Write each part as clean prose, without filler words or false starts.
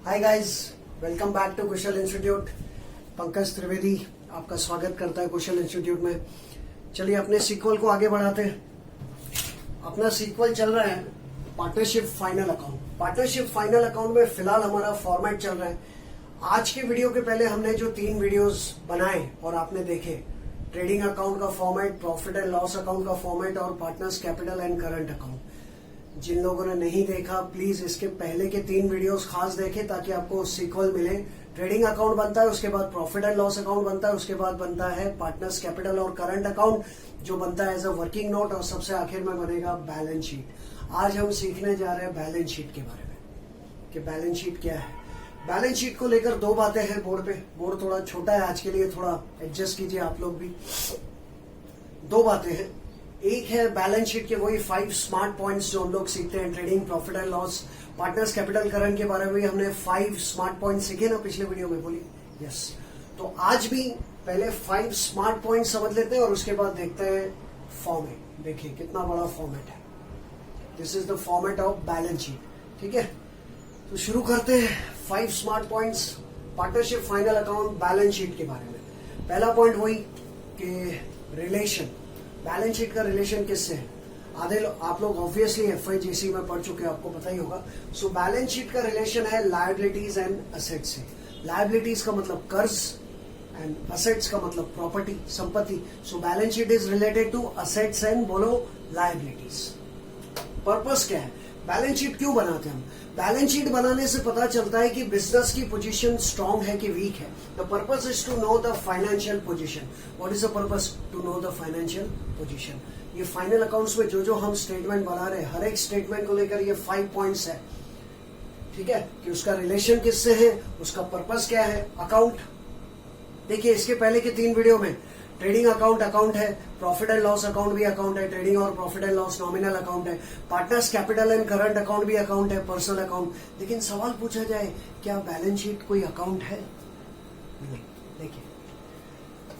Hi guys, welcome back to Kushal institute. Pankaj Trivedi आपका स्वागत करता है कुशल इंस्टीट्यूट में। चलिए अपने सीक्वल को आगे बढ़ाते हैं। अपना सीक्वल चल रहा है partnership final account. Partnership final account में फिलहाल हमारा फॉर्मेट चल रहा है। आज के वीडियो के पहले हमने जो 3 वीडियोस बनाए और आपने देखे, ट्रेडिंग अकाउंट का format, profit and loss account का फॉर्मेट और partners capital and current account. जिन लोगों ने नहीं देखा प्लीज इसके पहले के 3 वीडियोस खास देखें ताकि आपको सीक्वल मिले। ट्रेडिंग अकाउंट बनता है, उसके बाद प्रॉफिट एंड लॉस अकाउंट बनता है, उसके बाद बनता है पार्टनर्स कैपिटल और करंट अकाउंट जो बनता है एज अ वर्किंग नोट, और सबसे आखिर में बनेगा बैलेंस शीट। आज हम सीखने जा रहे हैं बैलेंस शीट के बारे में कि बैलेंस शीट क्या है। बैलेंस शीट को लेकर 2 बातें हैं बोर्ड पे। बोर्ड थोड़ा छोटा है आज के लिए, थोड़ा एडजस्ट कीजिए आप लोग भी। 2 बातें हैं। एक है बैलेंस शीट के वही 5 स्मार्ट पॉइंट्स जो हम लोग सीखते हैं trading, profit and loss, partners capital, current के बारे में भी हमने 5 स्मार्ट पॉइंट्स सीखे ना पिछले वीडियो में, बोलिए यस। तो आज भी पहले 5 स्मार्ट पॉइंट्स समझ लेते हैं और उसके बाद देखते हैं फॉर्मेट। देखिए कितना बड़ा फॉर्मेट है। This is the format of balance sheet, ठीक है। तो शुरू करते हैं 5 smart points partnership final account balance sheet के बारे में। पहला पॉइंट वही कि रिलेशन, बैलेंस शीट का रिलेशन किससे है। आधे आप लोग ऑब्वियसली एफआईजीसी में पढ़ चुके हैं, आपको पता ही होगा। सो बैलेंस शीट का रिलेशन है लायबिलिटीज एंड असेट्स से। लायबिलिटीज का मतलब कर्ज एंड असेट्स का मतलब प्रॉपर्टी, संपत्ति। So balance sheet is related to assets and बोलो लायबिलिटीज। पर्पस क्या है, बैलेंस शीट क्यों बनाते हैं हम। बैलेंस शीट बनाने से पता चलता है कि बिजनेस की पोजीशन स्ट्रांग है कि वीक है। The purpose is to know the financial position. What is the purpose? To know the financial position. ये फाइनल अकाउंट्स में जो हम स्टेटमेंट बना रहे हैं, हर एक स्टेटमेंट को लेकर ये 5 पॉइंट्स है, ठीक है, कि उसका रिलेशन किससे है, उसका पर्पस क्या है। अकाउंट देखिए, इसके पहले के 3 वीडियो में ट्रेडिंग अकाउंट अकाउंट है, प्रॉफिट एंड लॉस अकाउंट भी अकाउंट है, ट्रेडिंग और profit and loss nominal account है, partners capital and current account भी अकाउंट है, पर्सनल अकाउंट। लेकिन सवाल पूछा जाए क्या बैलेंस शीट कोई अकाउंट है? नहीं। देखिए,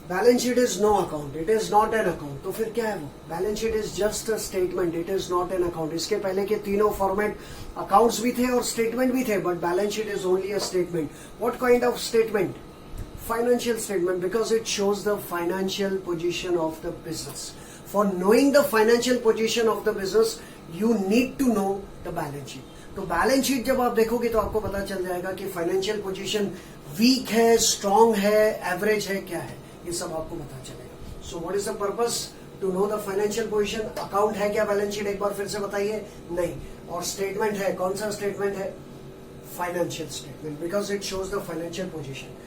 balance sheet is no account, it is not an account. तो फिर क्या है वो? Balance sheet is just a statement, it is not an account. इसके पहले के तीनों फॉर्मेट अकाउंट्स भी थे और स्टेटमेंट भी थे, but balance sheet is only a statement. What kind of statement? Financial statement, because it shows the financial position of the business. For knowing the financial position of the business, you need to know the balance sheet. तो balance sheet जब आप देखोगे तो आपको पता चल जाएगा कि फाइनेंशियल पोजीशन वीक है, स्ट्रांग है, एवरेज है, क्या है, ये सब आपको पता चलेगा। So what is the purpose? To know the financial position. Account है क्या बैलेंस शीट? एक बार फिर से बताइए, नहीं। और स्टेटमेंट है, कौन सा स्टेटमेंट है? Financial statement, because it shows the financial position.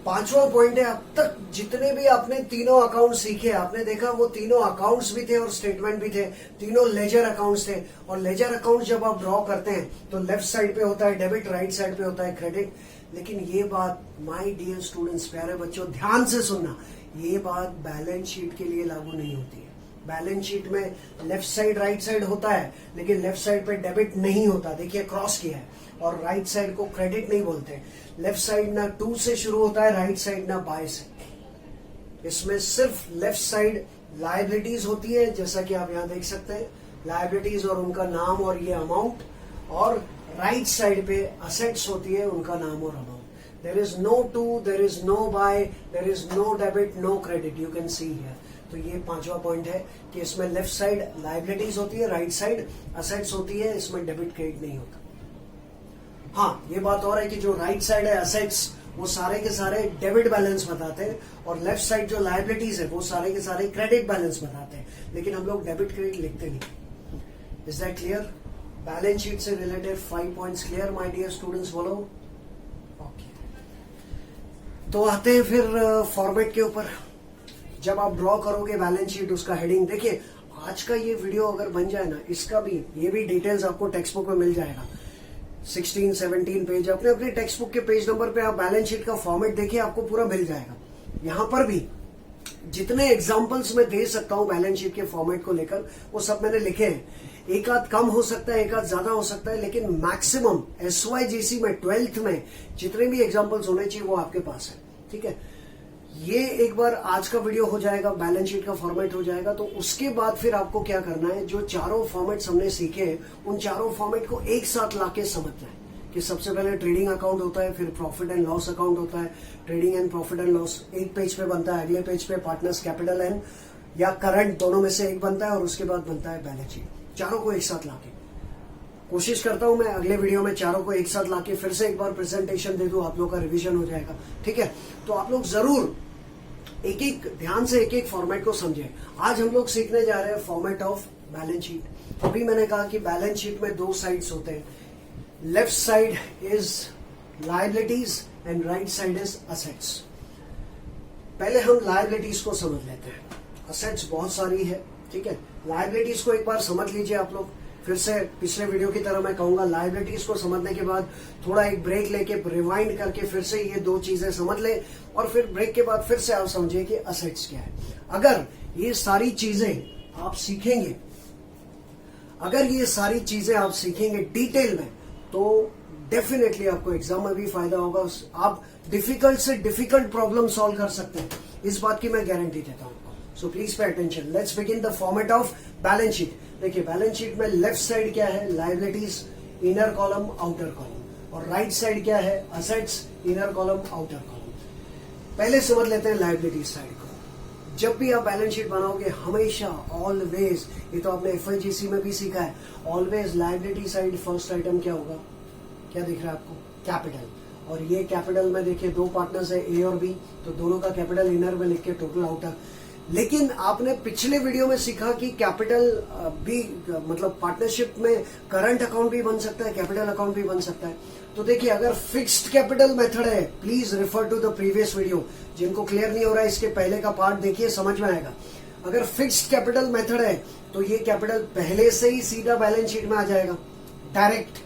5वां पॉइंट है, अब तक जितने भी आपने तीनों अकाउंट सीखे, आपने देखा वो तीनों अकाउंट्स भी थे और स्टेटमेंट भी थे, तीनों लेजर अकाउंट्स थे। और लेजर अकाउंट जब आप ड्रॉ करते हैं तो लेफ्ट साइड पे होता है डेबिट, राइट साइड पे होता है क्रेडिट। लेकिन ये बात माय डियर स्टूडेंट्स, प्यारे बच्चों, ध्यान से सुनना, ये बात बैलेंस शीट के लिए लागू नहीं होती है। बैलेंस शीट में लेफ्ट साइड राइट साइड होता है, लेकिन लेफ्ट साइड पे डेबिट नहीं होता। देखिए क्रॉस किया है। और राइट साइड को क्रेडिट नहीं बोलते। लेफ्ट साइड ना 2 से शुरू होता है, राइट साइड ना बाय से। इसमें सिर्फ लेफ्ट साइड लायबिलिटीज होती है, जैसा कि आप यहां देख सकते हैं, लायबिलिटीज और उनका नाम और ये अमाउंट। और राइट साइड पे असेट्स होती है, उनका नाम और amount. There is no to, there is no by, there is no debit, no credit, you can see here. तो ये 5वां पॉइंट है कि इसमें लेफ्ट साइड लायबिलिटीज होती है, राइट साइड असेट्स होती है, इसमें डेबिट क्रेडिट नहीं होता। हाँ, ये बात और है कि जो राइट साइड है असेट्स, वो सारे के सारे डेबिट बैलेंस बताते हैं, और लेफ्ट साइड जो लायबिलिटीज है वो सारे के सारे क्रेडिट बैलेंस बताते हैं। लेकिन हम लोग डेबिट क्रेडिट लिखते नहीं। Is that clear? Balance sheet से related 5 points clear my dear students, बोलो ओके। तो आते हैं फिर फॉर्मेट के ऊपर। जब आप ड्रॉ करोगे बैलेंस शीट, उसका हेडिंग देखिए। आज का ये वीडियो अगर बन जाए ना, इसका भी ये भी डिटेल्स आपको टेक्स्ट बुक में मिल जाएगा। 16-17 पेज अपने अपने टेक्स्ट बुक के पेज नंबर पे आप बैलेंस शीट का फॉर्मेट देखिए, आपको पूरा मिल जाएगा। यहां पर भी जितने एग्जांपल्स मैं दे सकता हूं बैलेंस शीट के फॉर्मेट को लेकर, वो सब मैंने लिखे हैं। एक आध कम हो सकता है, एक आध ज्यादा हो सकता है, लेकिन मैक्सिमम एसवाईजीसी में 12th में जितने भी एग्जांपल्स होने चाहिए वो आपके पास है, ठीक है। ये एक बार आज का वीडियो हो जाएगा, बैलेंस शीट का फॉर्मेट हो जाएगा, तो उसके बाद फिर आपको क्या करना है, जो चारों फॉर्मेट्स हमने सीखे उन चारों फॉर्मेट को एक साथ लाके समझना है कि सबसे पहले ट्रेडिंग अकाउंट होता है, फिर प्रॉफिट एंड लॉस अकाउंट होता है। Trading and profit and loss एक पेज पे बनता है, अगले पेज पे पार्टनर्स कैपिटल एंड या करंट दोनों में से एक बनता है और उसके बाद बनता है बैलेंस शीट। चारों को एक साथ लाके कोशिश करता हूं मैं अगले वीडियो में चारों को एक साथ लाके फिर से एक बार प्रेजेंटेशन दे दूं, आप लोग का रिवीजन हो जाएगा। ठीक है, तो आप लोग जरूर एक एक ध्यान से एक एक फॉर्मेट को समझें। आज हम लोग सीखने जा रहे हैं फॉर्मेट ऑफ बैलेंस शीट। अभी मैंने कहा कि बैलेंस शीट में दो साइड्स होते हैं, left side is liabilities and right side is assets. पहले हम लायबिलिटीज को समझ लेते हैं, असेट्स बहुत सारी है। ठीक है, लायबिलिटीज को एक बार समझ लीजिए आप लोग। फिर से पिछले वीडियो की तरह मैं कहूंगा, लायबिलिटीज को समझने के बाद थोड़ा एक ब्रेक लेके रिवाइंड करके फिर से ये दो चीजें समझ ले और फिर ब्रेक के बाद फिर से आप समझिए कि असेट्स क्या है। अगर ये सारी चीजें आप सीखेंगे, अगर ये सारी चीजें आप सीखेंगे डिटेल में, तो डेफिनेटली आपको एग्जाम में भी फायदा होगा। आप डिफिकल्ट से डिफिकल्ट प्रॉब्लम सॉल्व कर सकते हैं, इस बात की मैं गारंटी देता हूं। So please pay attention, let's begin the format of balance sheet. देखिए, बैलेंस शीट में लेफ्ट साइड क्या है, liabilities, inner column outer column, और राइट साइड क्या है, assets, inner column outer column. पहले समझ लेते हैं लायबिलिटीज साइड को। जब भी आप बैलेंस शीट बनाओगे, हमेशा ऑलवेज, ये तो आपने FIGC में भी सीखा है, always liability side first item क्या होगा, क्या दिख रहा है आपको, कैपिटल। और ये कैपिटल में देखिए दो पार्टनर्स है A और B, तो दोनों का कैपिटल इनर में लिख के टोटल आउटर। लेकिन आपने पिछले वीडियो में सीखा कि कैपिटल भी, मतलब पार्टनरशिप में करंट अकाउंट भी बन सकता है, कैपिटल अकाउंट भी बन सकता है। तो देखिए, अगर फिक्स्ड कैपिटल मेथड है, please refer to the previous video. जिनको क्लियर नहीं हो रहा है, इसके पहले का पार्ट देखिए, समझ में आएगा। अगर फिक्स्ड कैपिटल मेथड है तो ये कैपिटल पहले से ही सीधा बैलेंस शीट में आ जाएगा डायरेक्ट।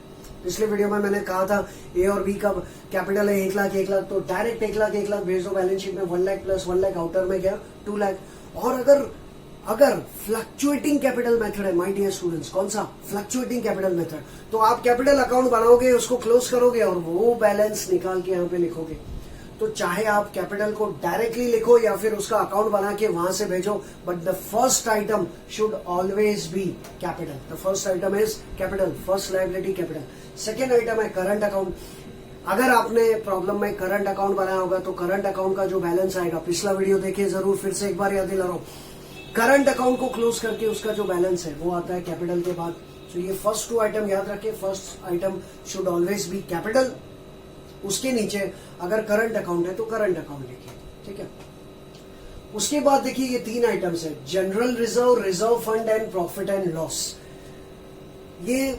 पिछले वीडियो में मैंने कहा था A और B का कैपिटल है 1 लाख 1 लाख, तो डायरेक्ट 1 लाख भेज दो बैलेंस शीट में। 1 लाख प्लस 1 लाख आउटर में गया 2 लाख। और अगर फ्लक्चुएटिंग कैपिटल मेथड है, माय डियर स्टूडेंट्स, कौन सा, फ्लक्चुएटिंग कैपिटल मेथड, तो आप कैपिटल अकाउंट बनाओगे, उसको क्लोज करोगे और वो बैलेंस निकाल के यहाँ पे लिखोगे। तो चाहे आप कैपिटल को डायरेक्टली लिखो या फिर उसका अकाउंट बना के वहां से भेजो, but the first item should always be capital. The first item is capital, first liability capital. Second item है करंट अकाउंट। अगर आपने प्रॉब्लम में करंट अकाउंट बनाया होगा तो करंट अकाउंट का जो बैलेंस आएगा, पिछला वीडियो देखिए जरूर, फिर से एक बार याद दिला रहा हूं, करंट अकाउंट को क्लोज करके उसका जो बैलेंस है वो आता है कैपिटल के बाद। तो ये फर्स्ट 2 आइटम याद रखें, first item should always be capital. उसके नीचे अगर करंट अकाउंट है तो करंट अकाउंट लिखिए। ठीक है, उसके बाद देखिए ये 3 आइटम्स है, general reserve, reserve fund and profit and loss. ये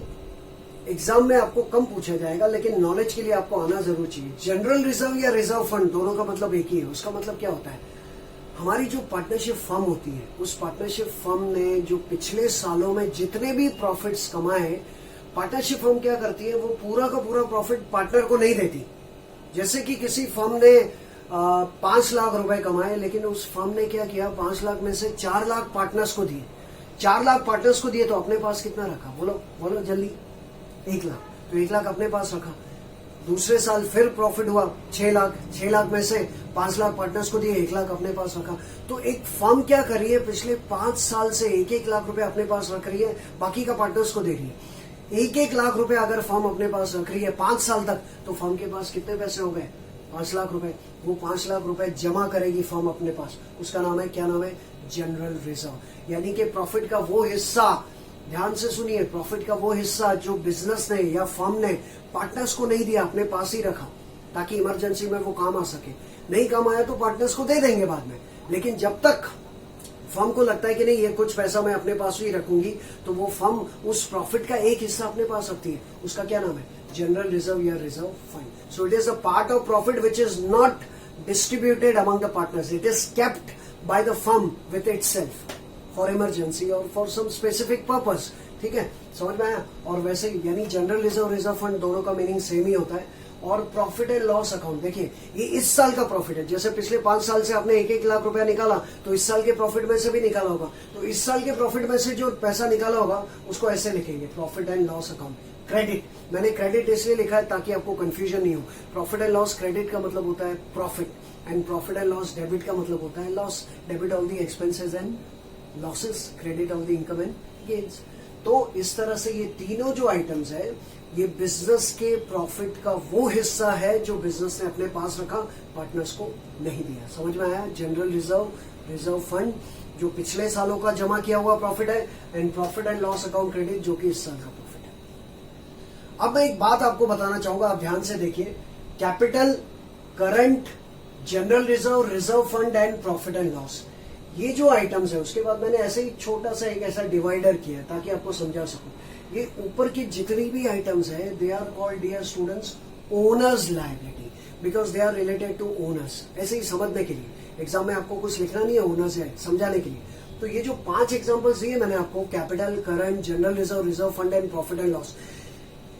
एग्जाम में आपको कम पूछा जाएगा, लेकिन नॉलेज के लिए आपको आना जरूर चाहिए। जनरल रिजर्व या रिजर्व फंड दोनों का मतलब एक ही है। उसका मतलब क्या होता है, हमारी जो पार्टनरशिप फर्म होती है, उस पार्टनरशिप फर्म ने जो पिछले सालों में जितने भी प्रॉफिट्स कमाए, पार्टनरशिप फर्म क्या करती है, वो पूरा का पूरा प्रॉफिट पार्टनर को नहीं देती। जैसे कि किसी फर्म ने 5 लाख रुपए कमाए, लेकिन उस फर्म ने क्या किया, 5 लाख में से 4 लाख पार्टनर्स को दिए। 4 लाख पार्टनर्स को दिए तो अपने पास कितना रखा, बोलो जल्दी, 1 लाख। तो 1 लाख अपने पास रखा। दूसरे साल फिर प्रॉफिट हुआ 6 लाख, 6 लाख में से 5 लाख पार्टनर्स को दिए, 1 लाख अपने पास रखा। तो एक फर्म क्या कर रही है, पिछले 5 साल से 1-1 लाख रुपए अपने पास रख रही है, बाकी का पार्टनर्स को दे रही है। 1-1 लाख रुपए अगर फर्म अपने पास रख रही है 5 साल तक, तो फर्म के पास कितने पैसे हो गए, 5 लाख रुपए। वो 5 लाख रुपए जमा करेगी फर्म अपने पास, उसका नाम है, क्या नाम है, जनरल रिजर्व। यानी कि प्रॉफिट का वो हिस्सा, ध्यान से सुनिए, प्रॉफिट का वो हिस्सा जो बिजनेस ने या फर्म ने पार्टनर्स को नहीं दिया, अपने पास ही रखा, ताकि इमरजेंसी में वो काम आ सके। नहीं काम आया तो पार्टनर्स को दे देंगे बाद में, लेकिन जब तक फर्म को लगता है कि नहीं ये कुछ पैसा मैं अपने पास ही रखूंगी, तो वो फर्म उस प्रॉफिट का एक हिस्सा अपने पास रखती है। उसका क्या नाम है, जनरल रिजर्व या reserve fund. So it is a part of profit which is not distributed among the partners, it is kept by the firm with itself for emergency और फॉर सम स्पेसिफिक पर्पस। ठीक है, समझ में आया। और वैसे यानी जनरल रिजर्व, रिजर्व फंड दोनों का मीनिंग सेम ही होता है। और प्रॉफिट एंड लॉस अकाउंट, देखिए ये इस साल का प्रॉफिट है। जैसे पिछले 5 साल से आपने 1-1 लाख रुपया निकाला, तो इस साल के प्रॉफिट में से भी निकाला होगा। तो इस साल के प्रॉफिट में से जो पैसा निकाला होगा उसको ऐसे लिखेंगे, profit and loss account. Credit, मैंने क्रेडिट इसलिए लिखा है ताकि आपको कंफ्यूजन नहीं हो। प्रॉफिट एंड लॉस, क्रेडिट का मतलब होता है profit, and profit and loss debit का मतलब होता है loss. Debit all the expenses and losses, credit all the income and gains. तो इस तरह से ये तीनों जो आइटम्स है ये बिजनेस के प्रॉफिट का वो हिस्सा है जो बिजनेस ने अपने पास रखा, पार्टनर्स को नहीं दिया। समझ में आया? जनरल रिजर्व, रिजर्व फंड जो पिछले सालों का जमा किया हुआ प्रॉफिट है, and profit and loss account credit जो कि इस साल का प्रॉफिट है। अब मैं एक बात आपको बताना चाहूंगा, आप ध्यान से देखिए। Capital, current, general reserve, reserve fund and profit and loss, ये जो आइटम्स है उसके बाद मैंने ऐसे ही छोटा सा एक ऐसा डिवाइडर किया ताकि आपको समझा सकूं। ये ऊपर की जितनी भी आइटम्स है they are called dear students owners liability, because they are related to owners. ऐसे ही समझने के लिए, एग्जाम में आपको कुछ लिखना नहीं है, ओनर्स है समझाने के लिए। तो ये जो 5 एग्जांपल्स दिए मैंने आपको, capital, current, general reserve, reserve fund and profit and loss,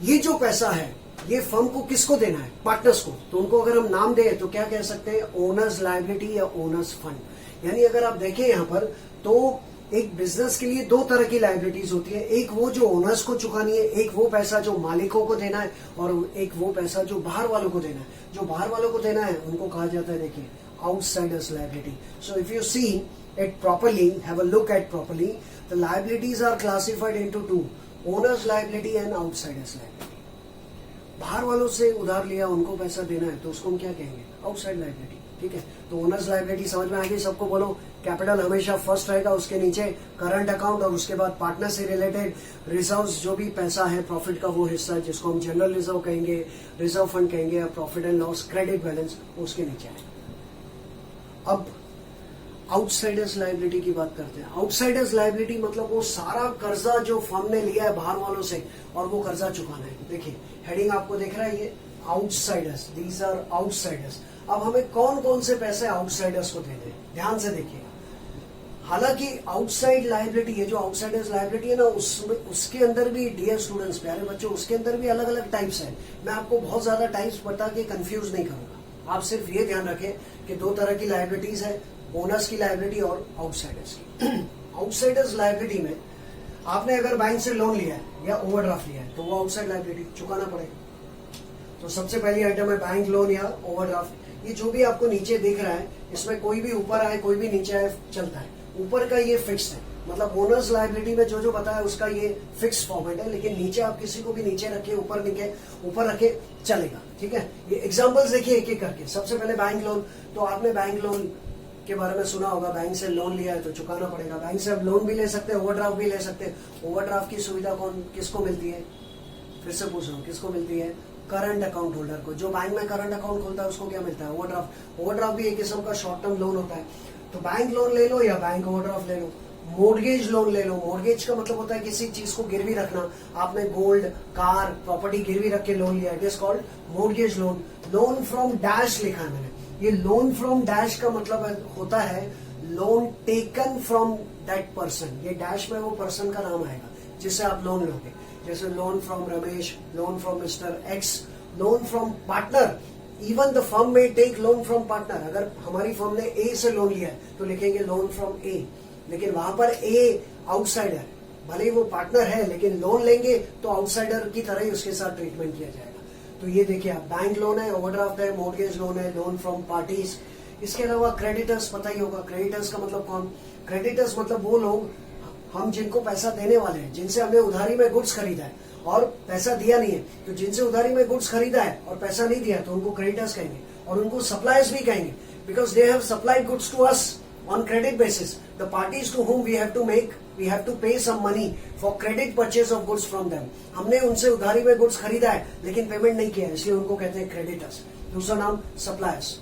ये जो पैसा है ये फर्म को किसको देना है? पार्टनर्स को। तो उनको अगर हम नाम दें तो क्या कह सकते हैं? ओनर्स लायबिलिटी या ओनर्स फंड। यानी अगर आप देखें यहां पर तो एक बिजनेस के लिए 2 तरह की लायबिलिटीज होती है। एक वो जो ओनर्स को चुकानी है, एक वो पैसा जो मालिकों को देना है, और एक वो पैसा जो बाहर वालों को देना है। जो बाहर वालों को देना है उनको कहा जाता है, देखिए, outsiders liability. So if you see it properly, have a look at properly, the liabilities are classified into 2, owners liability and outsiders liability. बाहर वालों से उधार लिया, उनको पैसा देना है, तो उसको हम क्या कहेंगे? Outside liability. ठीक है, तो ओनर्स लायबिलिटी समझ में आ गई सबको? बोलो, कैपिटल हमेशा फर्स्ट रहेगा, उसके नीचे करंट अकाउंट, और उसके बाद पार्टनर से रिलेटेड रिजर्व्स, जो भी पैसा है प्रॉफिट का वो हिस्सा जिसको हम जनरल रिजर्व कहेंगे, रिजर्व फंड कहेंगे, या profit and loss credit balance, उसके नीचे है। अब आउटसाइडर्स लायबिलिटी की बात करते हैं। आउटसाइडर्स लायबिलिटी मतलब वो सारा कर्जा जो फर्म ने लिया है बाहर वालों से और वो कर्जा चुकाना है। देखिए हेडिंग आपको दिख रहा है, ये आउटसाइडर्स, दीज आर आउटसाइडर्स। अब हमें कौन कौन से पैसे आउटसाइडर्स को देने हैं, ध्यान से देखिएगा। हालांकि आउटसाइड लायबिलिटी, ये जो आउटसाइडर्स लायबिलिटी है ना, उसमें उसके अंदर भी, डियर स्टूडेंट्स, प्यारे बच्चों, उसके अंदर भी अलग अलग टाइप्स है। मैं आपको बहुत ज्यादा टाइप्स बता के कंफ्यूज नहीं करूंगा। आप सिर्फ ये ध्यान रखें कि 2 तरह की लायबिलिटीज है, ओनर्स की लायबिलिटी और आउटसाइडर्स की। आउटसाइडर्स लायबिलिटी में आपने अगर बैंक से लोन लिया है या ओवरड्राफ्ट लिया है तो वो आउटसाइड लायबिलिटी चुकाना पड़ेगा। तो सबसे पहली आइटम है बैंक लोन या ओवरड्राफ्ट। ये जो भी आपको नीचे दिख रहा है, इसमें कोई भी ऊपर आए कोई भी नीचे आए चलता है। ऊपर का ये फिक्स है, मतलब ओनर्स लायबिलिटी में जो जो बताया उसका ये फिक्स फॉर्मेट है, लेकिन नीचे आप किसी को भी नीचे रखे, ऊपर रखे चलेगा। ठीक है, ये एग्जांपल्स देखिए एक एक करके। सबसे पहले बैंक लोन, तो आपने बैंक लोन के बारे में सुना होगा, बैंक से लोन लिया है तो चुकाना पड़ेगा। बैंक से आप लोन भी ले सकते हैं, ओवरड्राफ्ट भी ले सकते हैं। ओवरड्राफ्ट की सुविधा किसको मिलती है? फिर से पूछ रहा हूँ, किसको मिलती है? करंट अकाउंट होल्डर को। जो बैंक में करंट अकाउंट खोलता है उसको क्या मिलता है? ओवरड्राफ्ट। ओवरड्राफ्ट भी एक किस्म का शॉर्ट टर्म लोन होता है। तो बैंक लोन ले लो या बैंक ओवरड्राफ्ट ले लो। मोर्गेज लोन ले लो। मोर्गेज का मतलब होता है किसी चीज को गिरवी रखना। आपने गोल्ड, कार, प्रॉपर्टी गिरवी रख के लोन लिया, it is called mortgage loan. Loan from dash लिखा है मैंने। ये लोन फ्रॉम डैश का मतलब होता है loan taken from that person. ये डैश में वो पर्सन का नाम आएगा जिससे आप लोन लोगे। जैसे loan from Ramesh, loan from mister x, loan from partner. Even the firm में टेक लोन फ्रॉम पार्टनर। अगर हमारी फर्म ने ए से लोन लिया है तो लिखेंगे लोन फ्रॉम ए, लेकिन वहां पर ए आउटसाइडर, भले ही वो पार्टनर है लेकिन लोन लेंगे तो आउटसाइडर की तरह ही उसके साथ ट्रीटमेंट किया जाएगा। तो ये देखिए आप, बैंक लोन है, ओवरड्राफ्ट है, मोर्गेज लोन है, लोन फ्रॉम पार्टीज। इसके अलावा क्रेडिटर्स पता ही होगा। क्रेडिटर्स का मतलब कौन? क्रेडिटर्स मतलब वो लोग हम जिनको पैसा देने वाले हैं, जिनसे हमने उधारी में गुड्स खरीदा है और पैसा दिया नहीं है, तो जिनसे उधारी में गुड्स खरीदा है और पैसा नहीं दिया तो उनको क्रेडिटर्स कहेंगे, और उनको सप्लायर्स भी कहेंगे, because they have supplied goods to us on credit basis. The parties to whom we have to pay some money for credit purchase of goods from them. हमने उनसे उधारी में गुड्स खरीदा है लेकिन पेमेंट नहीं किया है, इसलिए उनको कहते हैं क्रेडिटर्स। दूसरा नाम सप्लायर्स।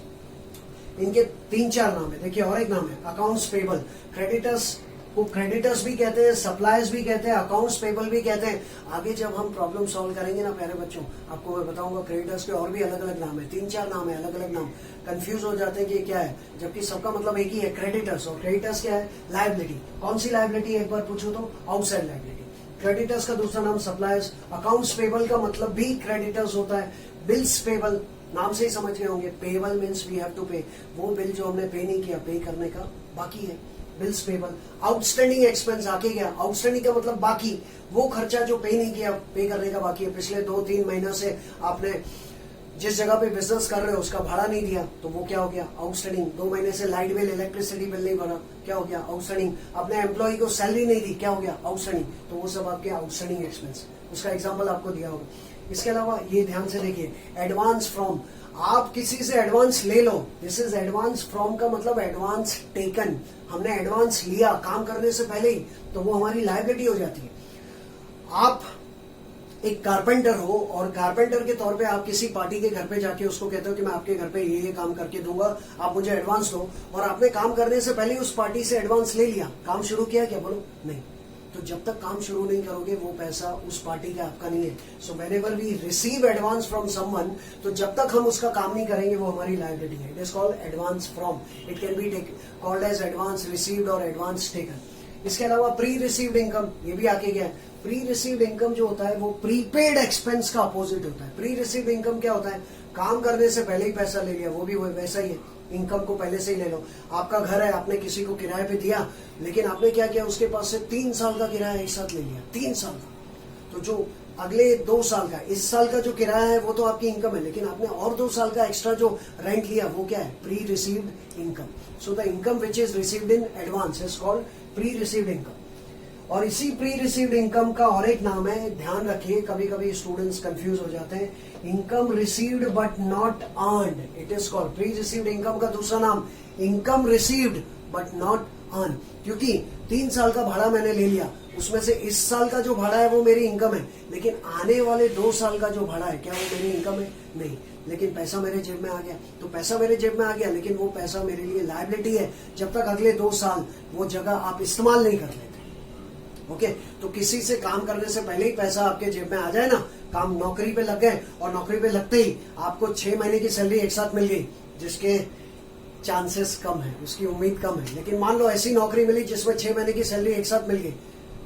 इनके 3-4 नाम है। देखिए और एक नाम है अकाउंट्स पेबल। क्रेडिटर्स को क्रेडिटर्स भी कहते हैं, सप्लायर्स भी कहते हैं, अकाउंट्स पेबल भी कहते हैं। आगे जब हम प्रॉब्लम सॉल्व करेंगे ना प्यारे बच्चों, आपको मैं बताऊंगा क्रेडिटर्स के और भी अलग अलग नाम है। 3-4 नाम है, अलग अलग नाम। कंफ्यूज हो जाते हैं कि क्या है, जबकि सबका मतलब एक ही है, क्रेडिटर्स। और क्रेडिटर्स क्या है? लायबिलिटी। कौन सी लायबिलिटी एक बार पूछो तो? Outside liability. क्रेडिटर्स का दूसरा नाम सप्लायर्स। अकाउंट्स पेबल का मतलब भी क्रेडिटर्स होता है। बिल्स पेबल, नाम से ही समझ गए होंगे, payable means we have to pay. वो बिल जो हमने पे नहीं किया, पे करने का बाकी है, बिल्स पेबल। आउटस्टैंडिंग एक्सपेंस आके गया। आउटस्टैंडिंग का मतलब बाकी, वो खर्चा जो पे नहीं किया, पे करने का बाकी है। पिछले 2-3 महीनों से आपने जिस जगह पे बिजनेस कर रहे हो उसका भाड़ा नहीं दिया तो वो क्या हो गया, आउटस्टैंडिंग। 2 महीने से लाइट बिल, इलेक्ट्रिसिटी बिल नहीं भरा, क्या हो गया, आउटस्टैंडिंग। अपने एम्प्लॉय को सैलरी नहीं दी, क्या हो गया, आउटस्टैंडिंग। तो वो सब आपके आउटस्टैंडिंग एक्सपेंस, उसका एग्जाम्पल आपको दिया होगा। इसके अलावा ये ध्यान से देखिए, एडवांस फ्रॉम, आप किसी से एडवांस ले लो, दिस इज एडवांस फ्रॉम का मतलब एडवांस टेकन, हमने एडवांस लिया काम करने से पहले ही, तो वो हमारी लायबिलिटी हो जाती है। आप एक कारपेंटर हो और कारपेंटर के तौर पे आप किसी पार्टी के घर पे जाके उसको कहते हो कि मैं आपके घर पे ये काम करके दूंगा, आप मुझे एडवांस दो, और आपने काम करने से पहले उस पार्टी से एडवांस ले लिया, काम शुरू किया क्या, बोलो नहीं। तो जब तक काम शुरू नहीं करोगे वो पैसा उस पार्टी का आपका नहीं है। So whenever we receive advance from someone, तो जब तक हम उसका काम नहीं करेंगे वो हमारी लायबिलिटी है। It is called advance from, it can be called as advance received और एडवांस टेकन। इसके अलावा प्री रिसीव्ड इनकम, ये भी आके गया। प्री रिसीव्ड इनकम जो होता है वो प्रीपेड एक्सपेंस का अपोजिट होता है। प्री रिसीव्ड इनकम क्या होता है, काम करने से पहले ही पैसा ले लिया, वो भी वैसा ही है, इनकम को पहले से ही ले लो। आपका घर है, आपने किसी को किराए पे दिया, लेकिन आपने क्या किया, उसके पास से 3 साल का किराया एक साथ ले लिया, 3 साल का। तो जो अगले 2 साल का, इस साल का जो किराया है वो तो आपकी इनकम है, लेकिन आपने और 2 साल का एक्स्ट्रा जो रेंट लिया वो क्या है, pre received income. So the income which is received in advance is called pre received income. और इसी प्री रिसीव्ड इनकम का और एक नाम है, ध्यान रखिए, कभी कभी स्टूडेंट्स कंफ्यूज हो जाते हैं, income received but not earned, it is called pre received income का दूसरा नाम income received but not earn. क्योंकि 3 साल का भाड़ा मैंने ले लिया, उसमें से इस साल का जो भाड़ा है वो मेरी इनकम है, लेकिन आने वाले 2 साल का जो भाड़ा है क्या वो मेरी इनकम है, नहीं, लेकिन पैसा मेरे जेब में आ गया। तो पैसा मेरे जेब में आ गया, लेकिन वो पैसा मेरे लिए लायबिलिटी है जब तक अगले 2 साल वो जगह आप इस्तेमाल नहीं कर लेते। ओके, तो किसी से काम करने से पहले ही पैसा आपके जेब में आ जाए ना, काम नौकरी पे लग गए और नौकरी पे लगते ही आपको 6 महीने की सैलरी एक साथ मिल गई, जिसके चांसेस कम है, उसकी उम्मीद कम है, लेकिन मान लो ऐसी नौकरी मिली जिसमें 6 महीने की सैलरी एक साथ मिल गई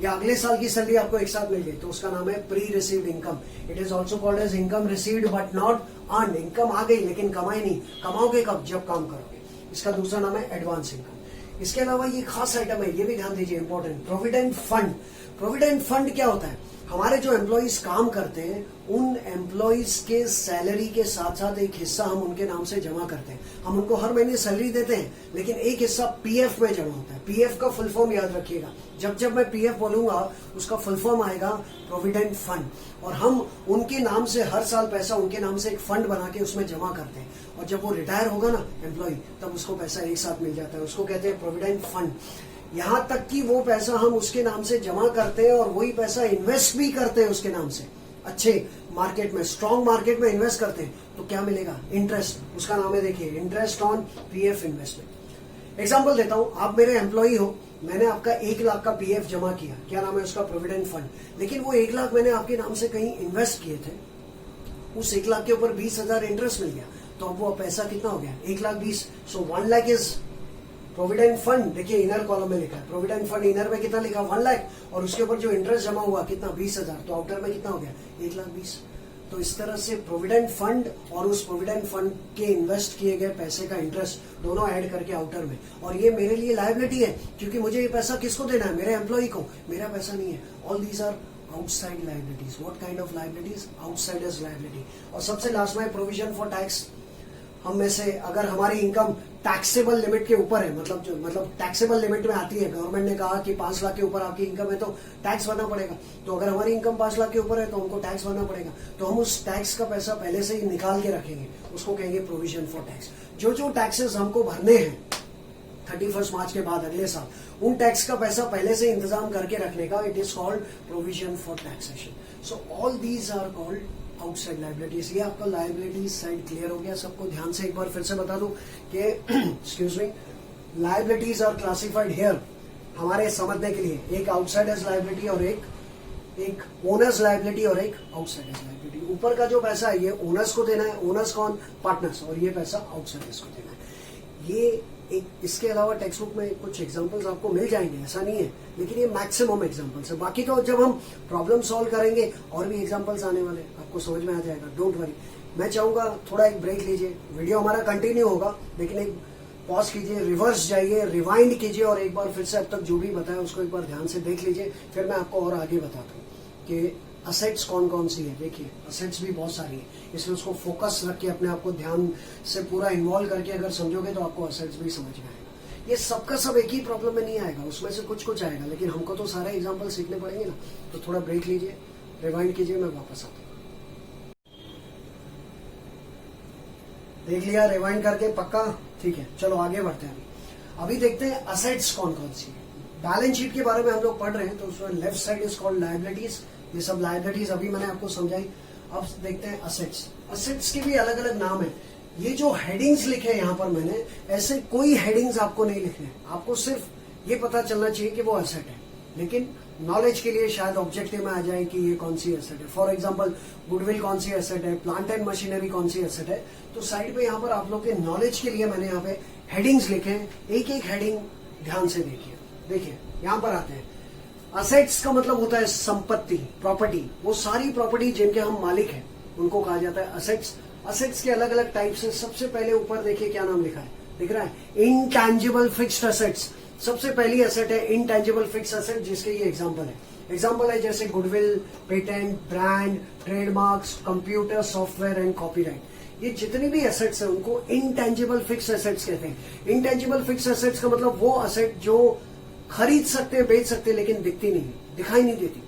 या अगले साल की सैलरी आपको एक साथ मिल गई, तो उसका नाम है pre received income. It is also called as income received but not earn. Income आ गई लेकिन कमाई नहीं, कमाओगे कब, जब काम करोगे। इसका दूसरा नाम है एडवांस इनकम। इसके अलावा ये खास आइटम है, ये भी ध्यान दीजिए, important, provident fund. Provident fund क्या होता है, हमारे जो एम्प्लॉइज काम करते हैं उन एम्प्लॉइज के सैलरी के साथ साथ एक हिस्सा हम उनके नाम से जमा करते हैं। हम उनको हर महीने सैलरी देते हैं, लेकिन एक हिस्सा पीएफ में जमा होता है। पीएफ का फुल फॉर्म याद रखिएगा, जब जब मैं पीएफ बोलूंगा उसका फुल फॉर्म आएगा प्रोविडेंट फंड, और हम उनके नाम से हर साल पैसा उनके नाम से एक फंड बना के उसमें जमा करते हैं, और जब वो रिटायर होगा ना एम्प्लॉय, तब उसको पैसा एक साथ मिल जाता है, उसको कहते हैं प्रोविडेंट फंड। यहां तक कि वो पैसा हम उसके नाम से जमा करते हैं और वही पैसा इन्वेस्ट भी करते हैं उसके नाम से, अच्छे मार्केट में, स्ट्रॉन्ग मार्केट में इन्वेस्ट करते हैं, तो क्या मिलेगा, इंटरेस्ट। उसका नाम है, देखिए, interest on PF investment. Example देता हूं, आप मेरे एम्प्लॉई हो, मैंने आपका 1 लाख का पीएफ जमा किया, क्या नाम है उसका, प्रोविडेंट फंड, लेकिन वो 1 लाख मैंने आपके नाम से कहीं इन्वेस्ट किए थे, उस 1 लाख के ऊपर 20,000 इंटरेस्ट मिल गया, तो अब वो पैसा कितना हो गया, 1,20,000। सो 1 लाख इज प्रोविडेंट फंड। देखिए इनर कॉलम में लिखा है प्रोविडेंट फंड, इनर में कितना लिखा, 1 लाख, और उसके ऊपर जो इंटरेस्ट जमा हुआ कितना, 20,000, तो आउटर में कितना हो गया, 1,20,000। तो इस तरह से प्रोविडेंट फंड और उस प्रोविडेंट फंड के इन्वेस्ट किए गए पैसे का इंटरेस्ट दोनों ऐड करके आउटर में, और ये मेरे लिए लायबिलिटी है, क्योंकि मुझे ये पैसा किसको देना है, मेरे एम्प्लॉय को, मेरा पैसा नहीं है। All these are outside liabilities. What kind of liabilities, outsiders liability. और सबसे लास्ट में प्रोविजन फॉर टैक्स। हम में से अगर हमारी इनकम टैक्सेबल लिमिट के ऊपर है, मतलब टैक्सेबल लिमिट में आती है, गवर्नमेंट ने कहा कि 5 लाख के ऊपर आपकी इनकम है तो टैक्स भरना पड़ेगा, तो अगर हमारी इनकम 5 लाख के ऊपर है तो हमको टैक्स भरना पड़ेगा, तो हम उस टैक्स का पैसा पहले से ही निकाल के रखेंगे, उसको कहेंगे प्रोविजन फॉर टैक्स। जो जो टैक्सेस हमको भरने हैं 31 मार्च के बाद अगले साल, उन टैक्स का पैसा पहले से इंतजाम करके रखने का, it is called provision for taxation. So all these are called outside liabilities. ये आपका लायबिलिटीज साइड क्लियर हो गया सबको। ध्यान से एक बार फिर से बता दूं कि excuse me, liabilities are classified here हमारे समझने के लिए, एक आउटसाइडर्स लायबिलिटी और एक ओनर्स लायबिलिटी और एक आउटसाइडर्स लायबिलिटी। ऊपर का जो पैसा है ये ओनर्स को देना है, ओनर्स कौन, पार्टनर्स, और ये पैसा आउटसाइडर्स को देना है। ये एक, इसके अलावा टेक्स्ट बुक में कुछ एग्जांपल्स आपको मिल जाएंगे, ऐसा नहीं है, लेकिन ये मैक्सिमम एग्जांपल्स है। बाकी तो जब हम प्रॉब्लम सॉल्व करेंगे और भी एग्जांपल्स आने वाले, आपको समझ में आ जाएगा, डोंट वरी। मैं चाहूंगा थोड़ा एक ब्रेक लीजिए, वीडियो हमारा कंटिन्यू होगा, लेकिन एक पॉज कीजिए, रिवर्स जाइए, रिवाइंड कीजिए, और एक बार फिर से अब तक जो भी बताया उसको एक बार ध्यान से देख लीजिए, फिर मैं आपको और आगे बताता हूँ कि असेट्स कौन कौन सी है। देखिए असेट्स भी बहुत सारी है, इसलिए उसको फोकस रख के अपने आप को ध्यान से पूरा इन्वॉल्व करके अगर समझोगे तो आपको असेट्स भी समझ में आएगा। ये सबका सब एक ही प्रॉब्लम में नहीं आएगा, उसमें से कुछ कुछ आएगा, लेकिन हमको तो सारे एग्जाम्पल सीखने पड़ेंगे ना। तो थोड़ा ब्रेक लीजिए, रिवाइंड कीजिए, मैं वापस आता हूँ। देख लिया रिवाइंड करके पक्का? ठीक है, चलो आगे बढ़ते हैं। अभी देखते हैं असेट्स कौन कौन सी है। बैलेंस शीट के बारे में हम लोग पढ़ रहे हैं, तो उसमें left side is called liabilities. ये सब लायबिलिटीज अभी मैंने आपको समझाई। अब देखते हैं असेट्स। असेट्स के भी अलग अलग नाम है। ये जो हेडिंग्स लिखे हैं यहाँ पर मैंने, ऐसे कोई हेडिंग्स आपको नहीं लिखने, आपको सिर्फ ये पता चलना चाहिए कि वो एसेट है। लेकिन नॉलेज के लिए शायद ऑब्जेक्टिव में आ जाए कि ये कौन सी एसेट है। फॉर एग्जांपल गुडविल कौन सी एसेट है, प्लांट एंड मशीनरी कौन सी एसेट है। तो साइड पे यहाँ पर आप लोग के नॉलेज के लिए मैंने यहाँ पे हेडिंग्स लिखे हैं। एक एक हेडिंग ध्यान से देखिए। देखिए यहाँ पर आते हैं। असेट्स का मतलब होता है संपत्ति, प्रॉपर्टी। वो सारी प्रॉपर्टी जिनके हम मालिक हैं उनको कहा जाता है असेट्स। असेट्स के अलग अलग टाइप्स हैं। सबसे पहले ऊपर देखिए क्या नाम लिखा है, दिख रहा है? Intangible fixed assets. सबसे पहली एसेट है इंटैंजिबल फिक्स्ड असेट, जिसके ये एग्जांपल है। एग्जांपल है जैसे goodwill, patent, brand, trademarks, computer, software and copyright. ये जितनी भी एसेट्स हैं उनको इंटैंजिबल फिक्स्ड असेट्स कहते हैं। इंटैंजिबल फिक्स्ड असेट्स का मतलब वो असेट जो खरीद सकते हैं, बेच सकते हैं, लेकिन दिखती नहीं, दिखाई नहीं देती।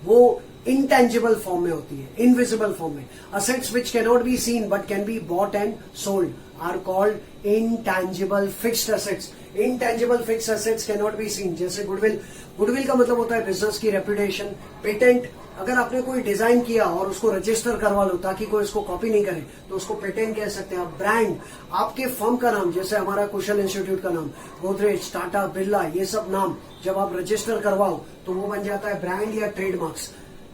वो इंटैंजिबल फॉर्म में होती है, इनविजिबल फॉर्म में। Assets which can not be seen but can be bought and sold are called intangible fixed assets. Intangible fixed assets can not be seen. जैसे गुडविल, गुडविल का मतलब होता है बिजनेस की रेपुटेशन। पेटेंट, अगर आपने कोई डिजाइन किया और उसको रजिस्टर करवा लो ताकि कोई उसको कॉपी नहीं करे तो उसको पेटेंट कह सकते हैं आप। ब्रांड, आपके फर्म का नाम, जैसे हमारा कुशल इंस्टीट्यूट का नाम, गोदरेज, टाटा, बिरला, ये सब नाम जब आप रजिस्टर करवाओ तो वो बन जाता है ब्रांड या ट्रेडमार्क्स।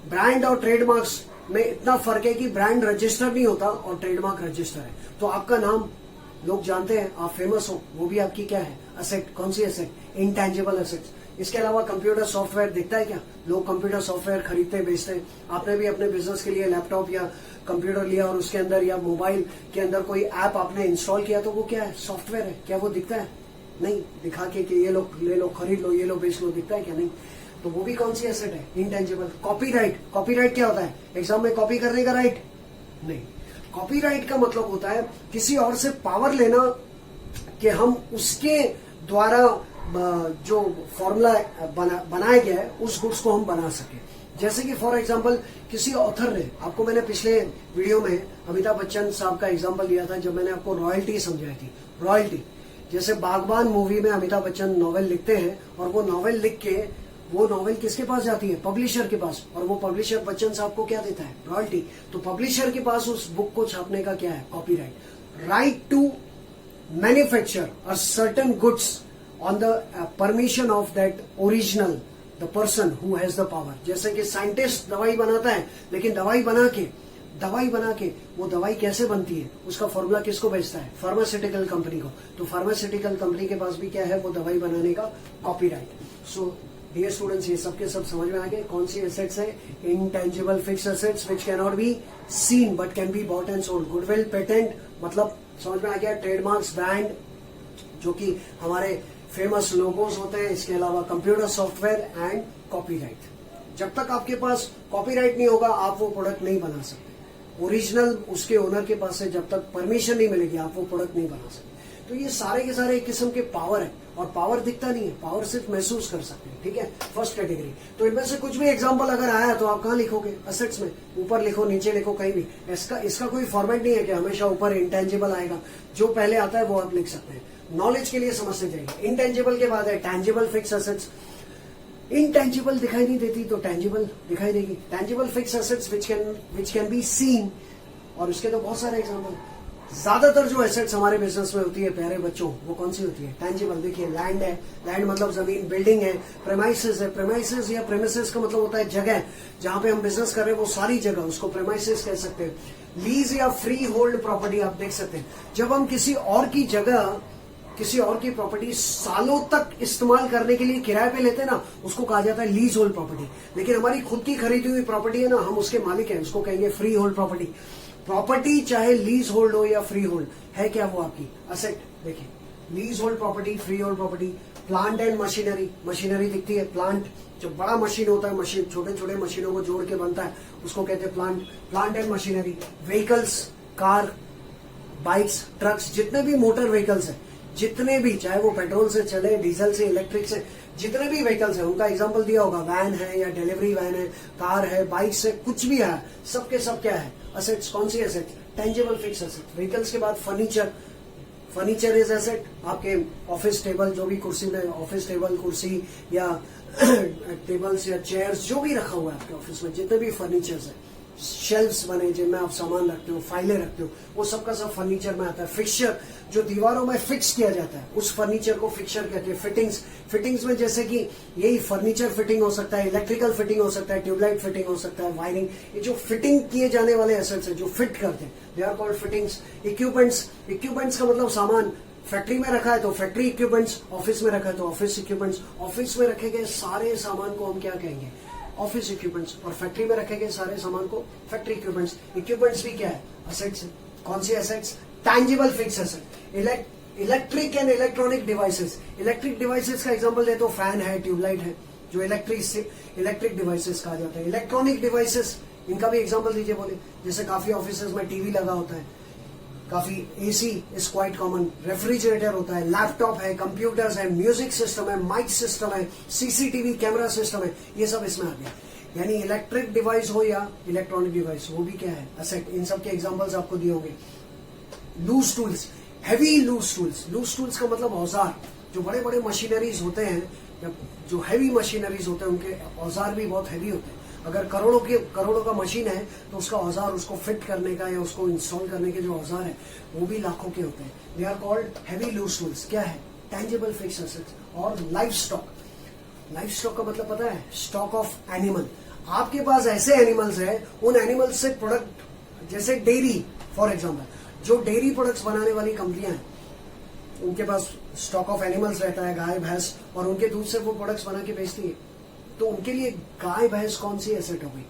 ब्रांड और ट्रेडमार्क्स में इतना फर्क है कि ब्रांड रजिस्टर नहीं होता और ट्रेडमार्क रजिस्टर है। तो आपका नाम लोग जानते हैं, आप फेमस हो, वो भी आपकी क्या है, असेट। कौन सी असेट? Intangible assets. इसके अलावा कंप्यूटर सॉफ्टवेयर दिखता है क्या? लोग कंप्यूटर सॉफ्टवेयर खरीदते बेचते हैं। आपने भी अपने बिजनेस के लिए लैपटॉप या कंप्यूटर लिया और उसके अंदर या मोबाइल के अंदर कोई ऐप आपने इंस्टॉल किया, तो वो क्या है? सॉफ्टवेयर है। क्या वो दिखता है? नहीं। दिखा के कि ये लो, ले लो, खरीद लो, ये लो, बेच लो, दिखता है क्या? नहीं। तो वो भी कौन सी एसेट है? इंटैंजिबल। कॉपीराइट, कॉपीराइट क्या होता है? एग्जाम में कॉपी करने का राइट? नहीं। कॉपीराइट का मतलब होता है किसी और से पावर लेना कि हम उसके द्वारा जो फॉर्मूला बनाया गया है उस गुड्स को हम बना सके। जैसे कि फॉर एग्जांपल किसी ऑथर ने, आपको मैंने पिछले वीडियो में अमिताभ बच्चन साहब का एग्जांपल दिया था जब मैंने आपको रॉयल्टी समझाई थी। रॉयल्टी, जैसे बागबान मूवी में अमिताभ बच्चन नॉवेल लिखते हैं और वो नॉवेल लिख के वो नॉवेल किसके पास जाती है? पब्लिशर के पास। और वो पब्लिशर बच्चन साहब को क्या देता है? रॉयल्टी। तो पब्लिशर के पास उस बुक को छापने का क्या है? Copyright. Right to manufacture a certain goods on the permission of that original, the person who has the power। जैसे कि साइंटिस्ट दवाई बनाता है, लेकिन दवाई बना के वो दवाई कैसे बनती है उसका फॉर्मूला किसको बेचता है? फार्मास्यूटिकल कंपनी को। तो फार्मास्यूटिकल कंपनी के पास भी क्या है? वो दवाई बनाने का कॉपीराइट। सो डियर स्टूडेंट्स, ये सबके सब समझ में आ गए कौन सी एसेट्स है? Intangible fixed assets which can not be seen but can be bought and sold. Goodwill, patent मतलब समझ में आ गया। ट्रेडमार्क्स, ब्रांड जो कि हमारे फेमस लोगोज होते हैं। इसके अलावा कंप्यूटर सॉफ्टवेयर एंड कॉपीराइट। जब तक आपके पास कॉपीराइट नहीं होगा आप वो प्रोडक्ट नहीं बना सकते। ओरिजिनल उसके ओनर के पास से जब तक परमिशन नहीं मिलेगी आप वो प्रोडक्ट नहीं बना सकते। तो ये सारे के सारे एक किस्म के पावर है, और पावर दिखता नहीं है, पावर सिर्फ महसूस कर सकते हैं। ठीक है, फर्स्ट कैटेगरी। तो इनमें से कुछ भी एग्जांपल अगर आया तो आप कहाँ लिखोगे? असेट्स में। ऊपर लिखो, नीचे लिखो, कहीं भी। इसका कोई फॉर्मेट नहीं है कि हमेशा ऊपर इंटैंजिबल आएगा। जो पहले आता है वो आप लिख सकते हैं। नॉलेज के लिए समझते जाइए। इंटेंजिबल के बाद है टैंजिबल फिक्स असेट्स। इंटेंजिबल दिखाई नहीं देती तो टैंजिबल दिखाई देगी। Tangible fix assets which can be seen, और उसके तो बहुत सारे एग्जांपल। ज्यादातर जो एसेट्स हमारे बिजनेस में होती है प्यारे बच्चों, वो कौन सी होती है? टैंजिबल। देखिए लैंड है, लैंड मतलब जमीन, बिल्डिंग है, प्रेमाइसेस है। प्रेमाइसेस या प्रेमिसेस का मतलब होता है जगह जहां पे हम बिजनेस कर रहे हैं, वो सारी जगह, उसको प्रेमाइसेस कह सकते हैं। लीज या फ्री होल्ड प्रॉपर्टी आप देख सकते हैं, जब हम किसी और की जगह, किसी और की प्रॉपर्टी सालों तक इस्तेमाल करने के लिए किराए पे लेते हैं ना, उसको कहा जाता है लीज होल्ड प्रॉपर्टी। लेकिन हमारी खुद की खरीदी हुई प्रॉपर्टी है ना, हम उसके मालिक हैं, उसको कहेंगे फ्री होल्ड प्रॉपर्टी। प्रॉपर्टी चाहे लीज होल्ड हो या फ्री होल्ड, है क्या वो आपकी? असेट। देखिए lease hold property, free hold property, plant and machinery, machinery दिखती है, प्लांट जो बड़ा मशीन होता है, मशीन छोटे छोटे मशीनों को जोड़ के बनता है उसको कहते हैं plant, plant and machinery, vehicles, car, bikes, trucks, जितने भी मोटर व्हीकल्स हैं, जितने भी, चाहे वो पेट्रोल से चले, डीजल से, इलेक्ट्रिक से, जितने भी व्हीकल्स हैं उनका एग्जांपल दिया होगा, वैन है या डिलीवरी वैन है, कार है, बाइक से, कुछ भी है, सबके सब क्या है, असेट्स। कौन सी asset? Tangible fix asset. Vehicles के बाद फर्नीचर, फर्नीचर इज एसेट। आपके ऑफिस टेबल, जो भी कुर्सी में, ऑफिस टेबल, कुर्सी या टेबल्स या चेयर्स, जो भी रखा हुआ है आपके ऑफिस में, जितने भी फर्नीचर्स है, शेल्फ्स बने जिनमें आप सामान रखते हो, फाइलें रखते हो, वो सबका सब फर्नीचर में आता है। फिक्सचर, जो दीवारों में फिक्स किया जाता है, उस फर्नीचर को फिक्सचर कहते हैं। फिटिंग्स, फिटिंग्स में जैसे कि यही फर्नीचर फिटिंग हो सकता है, इलेक्ट्रिकल फिटिंग हो सकता है, ट्यूबलाइट फिटिंग हो सकता है, वायरिंग, ये जो फिटिंग किए जाने वाले एसेट्स है, जो फिट करते हैं, they are called fittings. Equipments, equipments का मतलब सामान, फैक्ट्री में रखा है तो फैक्ट्री इक्विपमेंट्स, ऑफिस में रखा है तो ऑफिस इक्विपमेंट्स, ऑफिस में रखे गए सारे सामान को हम क्या कहेंगे? Office equipments. और फैक्ट्री में रखे गए सारे सामान को फैक्ट्री इक्विपमेंट्स। इक्विपमेंट्स भी क्या है? असेट्स। कौन सी assets? Tangible fix asset. Electric and electronic devices, electric devices का एग्जांपल दे तो फैन है, ट्यूबलाइट है, जो इलेक्ट्रिक डिवाइसेस कहा जाता है। इलेक्ट्रॉनिक डिवाइसेस, इनका भी एग्जांपल दीजिए बोले, जैसे काफी ऑफिसेज में टीवी लगा होता है, काफी AC is quite common, refrigerator होता है, लैपटॉप है, कंप्यूटर्स है, म्यूजिक सिस्टम है, माइक सिस्टम है, सीसीटीवी कैमरा सिस्टम है, ये सब इसमें आ गया। यानी इलेक्ट्रिक डिवाइस हो या इलेक्ट्रॉनिक डिवाइस, वो भी क्या है? असेट। इन सब के एग्जांपल्स आपको दिए होंगे। Loose tools, heavy loose tools. Loose tools का मतलब औजार, जो बड़े बड़े मशीनरीज होते हैं, जो हैवी मशीनरीज होते हैं, उनके औजार भी बहुत हैवी होते हैं। अगर करोड़ों का मशीन है तो उसका औजार, उसको फिट करने का या उसको इंस्टॉल करने के जो औजार है, वो भी लाखों के होते हैं। They are called heavy loose tools. क्या है? Tangible fix assets. और लाइफ स्टॉक, लाइफ स्टॉक का मतलब पता है? Stock of animal. आपके पास ऐसे एनिमल्स है, उन एनिमल्स से प्रोडक्ट, जैसे डेयरी फॉर एग्जाम्पल, जो डेयरी प्रोडक्ट्स बनाने वाली कंपनियां हैं, उनके पास स्टॉक ऑफ एनिमल्स रहता है, गाय भैंस, और उनके दूध से वो प्रोडक्ट्स बना के बेचती है। तो उनके लिए गाय भैंस कौन सी एसेट होगी?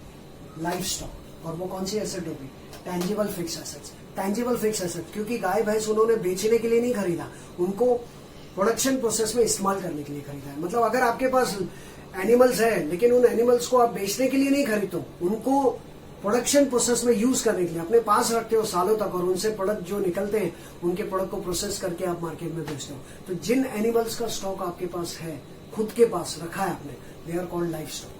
Life stock. और वो कौन सी एसेट होगी? Tangible fix assets. Tangible fix asset, क्योंकि गाय भैंस उन्होंने बेचने के लिए नहीं खरीदा, उनको प्रोडक्शन प्रोसेस में इस्तेमाल करने के लिए खरीदा है। मतलब अगर आपके पास एनिमल्स है, लेकिन उन एनिमल्स को आप बेचने के लिए नहीं खरीदते, उनको प्रोडक्शन प्रोसेस में यूज करने के लिए अपने पास रखते हो सालों तक, और उनसे प्रोडक्ट जो निकलते हैं, उनके प्रोडक्ट को प्रोसेस करके आप मार्केट में बेचते हो। तो जिन एनिमल्स का स्टॉक आपके पास है, खुद के पास रखा है आपने, they are called life stock.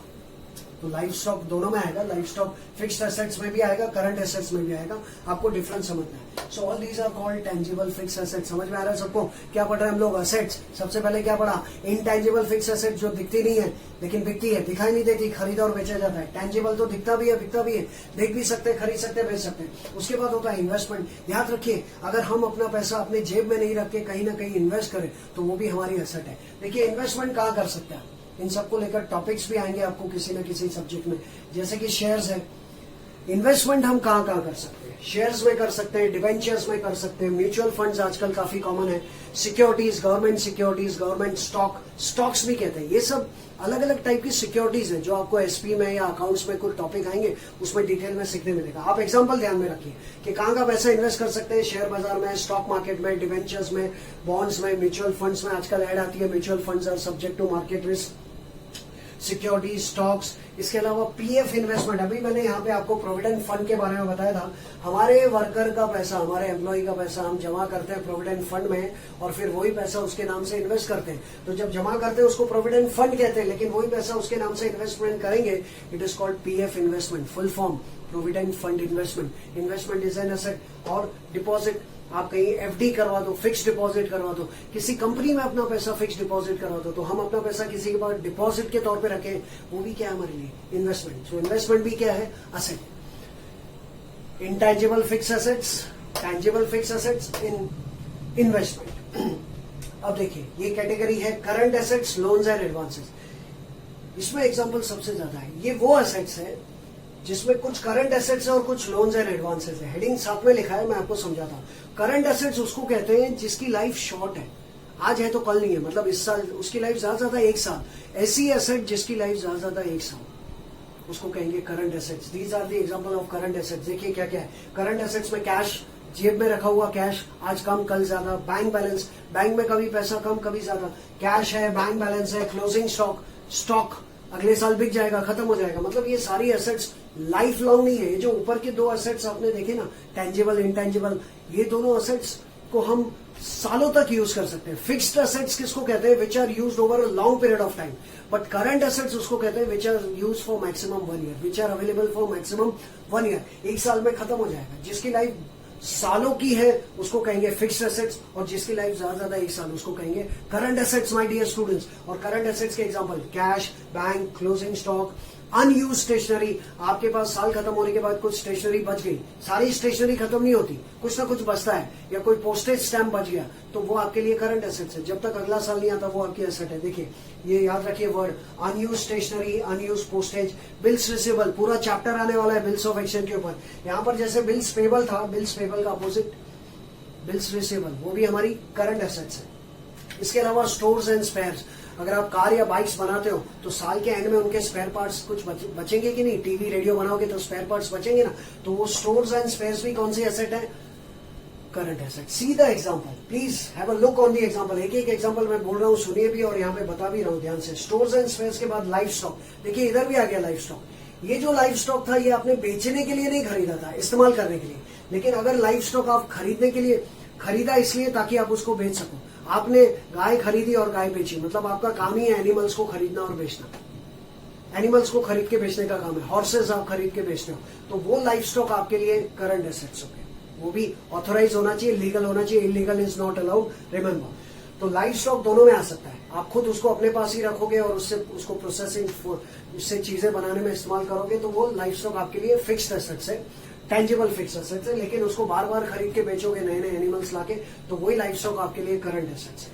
तो लाइफ स्टॉक दोनों में आएगा, लाइफ स्टॉक फिक्स्ड एसेट्स में भी आएगा, करंट एसेट्स में भी आएगा, आपको डिफरेंस समझना है। So all these are called tangible fix assets. समझ में आ रहा है सबको? क्या पढ़ रहे हैं हम लोग? असेट्स। सबसे पहले क्या पढ़ा? इनटैंजिबल फिक्स एसेट, जो दिखती नहीं है लेकिन बिकती है, दिखाई नहीं देती, खरीदा और बेचा जाता है। टैंजिबल तो दिखता भी है, बिकता भी है, देख भी सकते हैं, खरीद सकते हैं, बेच सकते हैं। उसके बाद होता है इन्वेस्टमेंट। याद रखिए, अगर हम अपना पैसा अपने जेब में नहीं रख के कहीं ना कहीं इन्वेस्ट करें तो वो भी हमारी एसेट है। देखिए, इन्वेस्टमेंट कहाँ कर सकते हैं, इन सबको लेकर टॉपिक्स भी आएंगे आपको किसी न किसी सब्जेक्ट में। जैसे कि शेयर्स है, इन्वेस्टमेंट हम कहाँ कहाँ कर सकते हैं? शेयर्स में कर सकते हैं, डिवेंचर्स में कर सकते हैं, म्यूचुअल फंड्स आजकल काफी कॉमन है, सिक्योरिटीज, गवर्नमेंट स्टॉक, स्टॉक्स भी कहते हैं। ये सब अलग अलग टाइप की सिक्योरिटीज है, जो आपको एसपी में या अकाउंट्स में कुछ टॉपिक आएंगे, उसमें डिटेल में सीखने मिलेगा। आप एग्जांपल ध्यान में रखिए कि कहाँ का पैसा इन्वेस्ट कर सकते हैं? शेयर बाजार में, स्टॉक मार्केट में, डिवेंचर्स में, बॉन्ड्स में, म्यूचुअल फंड्स में। आजकल ऐड आती है, mutual funds are subject to market risk, security, stocks. इसके अलावा पीएफ इन्वेस्टमेंट, अभी मैंने यहाँ पे आपको प्रोविडेंट फंड के बारे में बताया था। हमारे वर्कर का पैसा, हमारे एम्प्लॉय का पैसा हम जमा करते हैं प्रोविडेंट फंड में, और फिर वही पैसा उसके नाम से इन्वेस्ट करते हैं। तो जब जमा करते हैं उसको प्रोविडेंट फंड कहते हैं, लेकिन वही पैसा उसके नाम से इन्वेस्टमेंट करेंगे, it is called PF investment, full form provident fund investment. Investment is an asset. और डिपॉजिट, आप कहीं एफडी करवा दो, फिक्स डिपॉजिट करवा दो, किसी कंपनी में अपना पैसा फिक्स डिपॉजिट करवा दो, तो हम अपना पैसा किसी के पास डिपॉजिट के तौर पे रखें, वो भी क्या है हमारे लिए? इन्वेस्टमेंट। सो इन्वेस्टमेंट भी क्या है? Asset. Intangible fix assets, tangible fix assets, इन इन्वेस्टमेंट। अब देखिए, ये कैटेगरी है current assets, loans and advances. इसमें एग्जांपल सबसे ज्यादा है। ये वो एसेट्स है जिसमें कुछ करंट एसेट्स है और कुछ लोन्स एंड एडवांसेस है। हेडिंग साथ में लिखा है, मैं आपको समझाता हूँ। करंट एसेट्स उसको कहते हैं जिसकी लाइफ शॉर्ट है, आज है तो कल नहीं है, मतलब इस साल उसकी लाइफ ज्यादा ज्यादा 1 साल। ऐसी एसेट जिसकी लाइफ ज्यादा ज्यादा 1 साल, उसको कहेंगे current assets. These are the example of current assets. देखिए क्या क्या है करंट एसेट्स में? कैश, जेब में रखा हुआ कैश आज कम कल ज्यादा, बैंक बैलेंस, बैंक में कभी पैसा कम कभी ज्यादा, कैश है, बैंक बैलेंस है, क्लोजिंग स्टॉक अगले साल बिक जाएगा, खत्म हो जाएगा। मतलब ये सारी एसेट्स लाइफ लॉन्ग नहीं है। ये जो ऊपर के दो एसेट्स आपने देखे ना, टेंजिबल इंटेंजिबल, ये दोनों एसेट्स को हम सालों तक यूज कर सकते हैं। फिक्स्ड एसेट्स किसको कहते हैं? Which are used over a long period of time. But current assets उसको कहते हैं which are use for maximum 1 year, which are available for maximum 1 year. एक साल में खत्म हो जाएगा। जिसकी लाइफ सालों की है उसको कहेंगे फिक्स्ड एसेट्स, और जिसकी लाइफ ज्यादा एक साल उसको कहेंगे current assets, my dear students. और करंट एसेट्स के example cash, bank, closing stock, unused stationery. आपके पास साल खत्म होने के बाद कुछ स्टेशनरी बच गई, सारी स्टेशनरी खत्म नहीं होती, कुछ ना कुछ बचता है, या कोई पोस्टेज स्टैम्प बच गया, तो वो आपके लिए करंट एसेट्स है। जब तक अगला साल नहीं आता वो आपकी एसेट है। देखिए ये याद रखिए word, unused stationery, unused postage, bills receivable. पूरा चैप्टर आने वाला है बिल्स ऑफ एक्सचेंज के ऊपर। यहाँ पर जैसे बिल्स पेबल था, बिल्स पेबल का अपोजिट बिल्स रिसीवेबल, वो भी हमारी करंट एसेट्स है। इसके अलावा स्टोर्स एंड स्पेयर्स। अगर आप कार या बाइक्स बनाते हो तो साल के एंड में उनके स्पेयर पार्ट्स कुछ बचेंगे कि नहीं? टीवी रेडियो बनाओगे तो स्पेयर पार्ट्स बचेंगे ना, तो वो स्टोर्स एंड स्पेयर्स भी कौन सी एसेट है? Current asset. See the example, please have a look on the example. एक एक एग्जांपल मैं बोल रहा हूँ, सुनिए भी और यहाँ पे बता भी रहा हूँ ध्यान से। स्टोर्स एंड स्पेयर्स के बाद लाइफ स्टॉक। देखिए इधर भी आ गया लाइफ स्टॉक। ये जो लाइफ स्टॉक था ये आपने बेचने के लिए नहीं खरीदा था, इस्तेमाल करने के लिए। लेकिन अगर लाइफ स्टॉक आप खरीदने के लिए खरीदा इसलिए ताकि आप उसको बेच सको। आपने गाय खरीदी और गाय बेची, मतलब आपका काम ही है एनिमल्स को खरीदना और बेचना। एनिमल्स को खरीद के बेचने का काम है। हॉर्सेस आप खरीद के बेचते हो, तो वो लाइफ स्टॉक आपके लिए करंट एसेट्स हो गए। वो भी ऑथोराइज होना चाहिए, लीगल होना चाहिए। Illegal is not allowed, remember. तो लाइफ स्टॉक दोनों में आ सकता है। आप खुद उसको अपने पास ही रखोगे और उसको प्रोसेसिंग, उससे चीजें बनाने में इस्तेमाल करोगे, तो वो लाइफ स्टॉक आपके लिए फिक्स्ड एसेट्स है, टेंजिबल फिक्स एसेट्स है। लेकिन उसको बार बार खरीद के बेचोगे नए नए एनिमल्स लाके, तो वही लाइफ स्टॉक आपके लिए करंट एसेट्स है।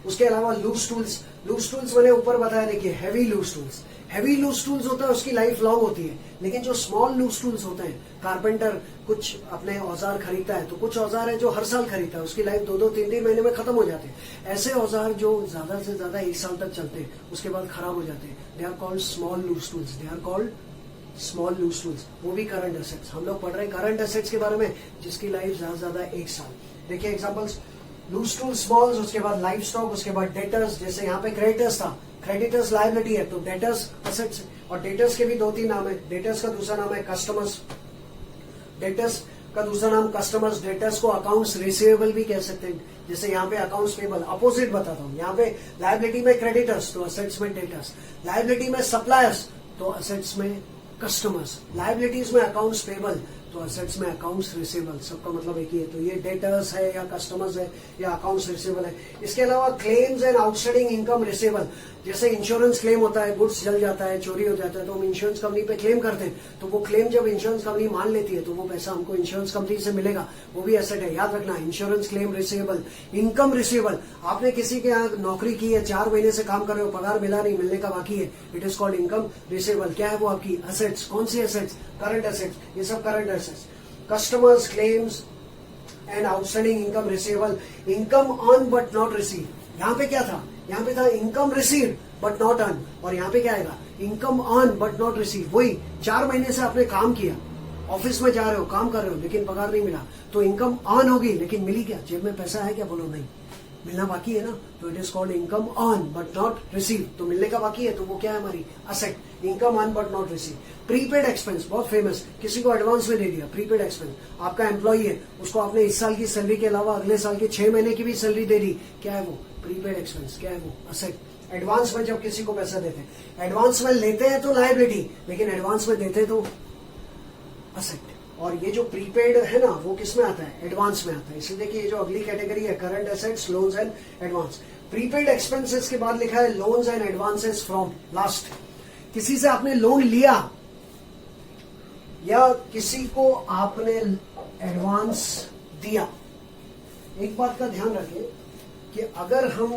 उसके अलावा लूज टूल्स। लूज टूल्स मैंने ऊपर बताया, देखिए heavy loose tools. Heavy loose tools होता है उसकी लाइफ लॉन्ग होती है। लेकिन जो स्मॉल लूज टूल्स होते हैं, कारपेंटर कुछ अपने औजार खरीदता है, तो कुछ औजार है जो हर साल खरीदता है, उसकी लाइफ 2-2, 3-3 महीने में खत्म हो जाते हैं। ऐसे औजार जो ज्यादा से ज्यादा 1 साल तक चलते हैं उसके बाद खराब हो जाते हैं, they are called small loose tools. They are called small loose tools. वो भी करंट एसेट्स। हम लोग पढ़ रहे हैं करंट एसेट्स के बारे में जिसकी लाइफ ज्यादा से ज्यादा 1 साल। देखिए एग्जांपल्स, लूज टूल स्मॉल्स, उसके बाद लाइफ स्टॉक, उसके बाद डेटर्स। जैसे यहाँ पे क्रेडिटर्स था, क्रेडिटर्स लायबिलिटी है, तो डेटर्स एसेट्स। और डेटर्स के भी 2-3 नाम है। डेटर्स का दूसरा नाम है कस्टमर्स। डेटर्स का दूसरा नाम कस्टमर्स। डेटर्स को अकाउंट्स रिसीवेबल भी कह सकते हैं। जैसे यहाँ पे अकाउंट्स पेबल, अपोजिट बताता हूँ। यहाँ पे लायबिलिटी में क्रेडिटर्स, तो असेट्स में डेटर्स। लायबिलिटी में सप्लायर्स, तो असेट्स में कस्टमर्स। लायबिलिटीज में अकाउंट्स पेबल, तो असेट्स में अकाउंट्स रिसीवेबल। सबका मतलब एक ही है। तो ये डेटर्स है या कस्टमर्स है या अकाउंट्स रिसीवेबल है। इसके अलावा claims and outstanding income receivable. जैसे इंश्योरेंस क्लेम होता है, गुड्स जल जाता है, चोरी हो जाता है, तो हम इंश्योरेंस कंपनी पे क्लेम करते हैं। तो वो क्लेम जब इंश्योरेंस कंपनी मान लेती है तो वो पैसा हमको इंश्योरेंस कंपनी से मिलेगा, वो भी एसेट है। याद रखना, insurance claim receivable. Income receivable, आपने किसी के यहाँ नौकरी की है, 4 महीने से काम कर रहे हो, पगार मिला नहीं, मिलने का बाकी है, it is called income receivable. क्या है वो? आपकी एसेट्स। कौन सी एसेट्स? Current assets. ये सब current assets. Customers, claims and outstanding income receivable. Income earn but not receive. यहाँ पे क्या था? यहाँ पे था income receive but not earn. और यहाँ पे क्या आएगा? Income earn but not receive. वही 4 महीने से आपने काम किया, ऑफिस में जा रहे हो, काम कर रहे हो, लेकिन पगार नहीं मिला, तो इनकम अर्न होगी, लेकिन मिली क्या? जेब में पैसा है क्या? बोलो नहीं, मिलना बाकी है ना, तो it is called income earn but not receive. तो मिलने का बाकी है, तो वो क्या है? हमारी asset. Income earn but not receive. Prepaid expense, बहुत फेमस, किसी को एडवांस में दे दिया, प्रीपेड एक्सपेंस। आपका एम्प्लॉई है, उसको आपने इस साल की सैलरी के अलावा अगले साल की 6 महीने की भी सैलरी दे दी, क्या है वो? Prepaid expense. क्या है वो? असेट। एडवांस में जब किसी को पैसा देते हैं, एडवांस में लेते हैं तो लायबिलिटी, लेकिन एडवांस में देते हैं तो असेट। और ये जो प्रीपेड है ना, वो किस में आता है? एडवांस में आता है। इसलिए देखिए ये जो अगली कैटेगरी है, current assets, loans and advance. Prepaid expenses के बाद लिखा है loans and advances from. Last, किसी से आपने लोन लिया या किसी को आपने एडवांस दिया। एक बात का ध्यान रखें कि अगर हम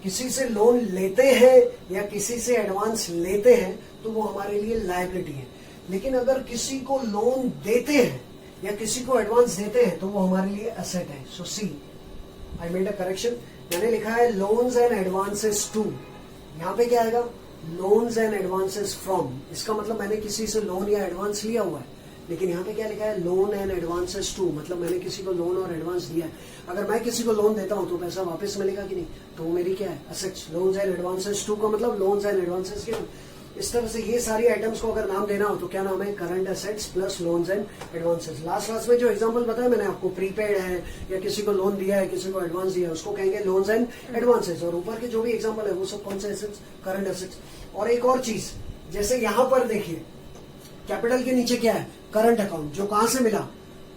किसी से लोन लेते हैं या किसी से एडवांस लेते हैं तो वो हमारे लिए लायबिलिटी है। लेकिन अगर किसी को लोन देते हैं या किसी को एडवांस देते हैं तो वो हमारे लिए एसेट है। सो सी, आई मेड अ करेक्शन। मैंने लिखा है लोन्स एंड एडवांसेस टू, यहां पे क्या आएगा? Loans and advances from. इसका मतलब मैंने किसी से लोन या एडवांस लिया हुआ है, लेकिन यहाँ पे क्या लिखा है, लोन एंड एडवांसेस टू, मतलब मैंने किसी को लोन और एडवांस दिया है। अगर मैं किसी को लोन देता हूँ तो पैसा वापस मिलेगा कि नहीं, तो वो मेरी क्या है, assets. Loans and advances to का मतलब लोन्स एंड एडवांसेस के। इस तरह से ये सारी आइटम्स को अगर नाम देना हो तो क्या नाम है, current assets plus loans and advances. Last class में जो एग्जांपल बताया मैंने आपको, प्रीपेड है या किसी को लोन दिया है, किसी को एडवांस दिया है, उसको कहेंगे लोन्स एंड एडवांसेस। और ऊपर के जो भी एग्जांपल है वो सब कौन से एसेट्स, करंट एसेट्स। और एक और चीज, जैसे यहां पर देखिए कैपिटल के नीचे क्या है, करंट अकाउंट, जो कहां से मिला,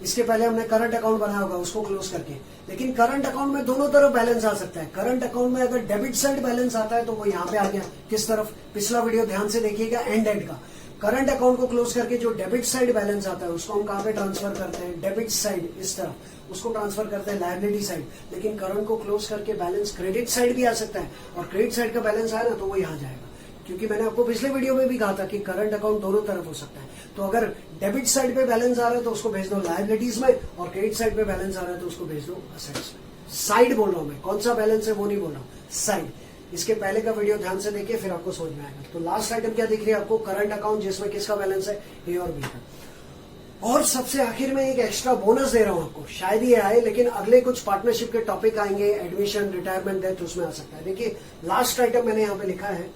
इसके पहले हमने करंट अकाउंट बनाया होगा उसको क्लोज करके। लेकिन करंट अकाउंट में दोनों तरफ बैलेंस आ सकता है। करंट अकाउंट में अगर डेबिट साइड बैलेंस आता है तो वो यहाँ पे आ गया, किस तरफ, पिछला वीडियो ध्यान से देखिएगा, एंड का। करंट अकाउंट को क्लोज करके जो डेबिट साइड बैलेंस आता है उसको हम कहां पे ट्रांसफर करते हैं, डेबिट साइड, इस तरफ उसको ट्रांसफर करते हैं लायबिलिटी साइड। लेकिन करंट को क्लोज करके बैलेंस क्रेडिट साइड भी आ सकता है, और क्रेडिट साइड का बैलेंस आया ना तो वो यहाँ जाएगा। क्योंकि मैंने आपको पिछले वीडियो में भी कहा था कि करंट अकाउंट दोनों तरफ हो सकता है। तो अगर डेबिट साइड पे बैलेंस आ रहा है तो उसको भेज दो लायबिलिटीज में, और क्रेडिट साइड पे बैलेंस आ रहा है तो उसको भेज दो असेट्स में। साइड बोल रहा हूं मैं, कौन सा बैलेंस है वो नहीं बोल रहा हूं, साइड। इसके पहले का वीडियो ध्यान से देखिए, फिर आपको समझ में आएगा। तो लास्ट आइटम क्या दिख रही है आपको, करंट अकाउंट, जिसमें किसका बैलेंस है, ए और बी का। और सबसे आखिर में एक एक्स्ट्रा बोनस दे रहा हूं आपको, शायद ये आए, लेकिन अगले कुछ पार्टनरशिप के टॉपिक आएंगे, एडमिशन, रिटायरमेंट, डेथ, उसमें आ सकता है। देखिए लास्ट आइटम मैंने यहाँ पे लिखा है,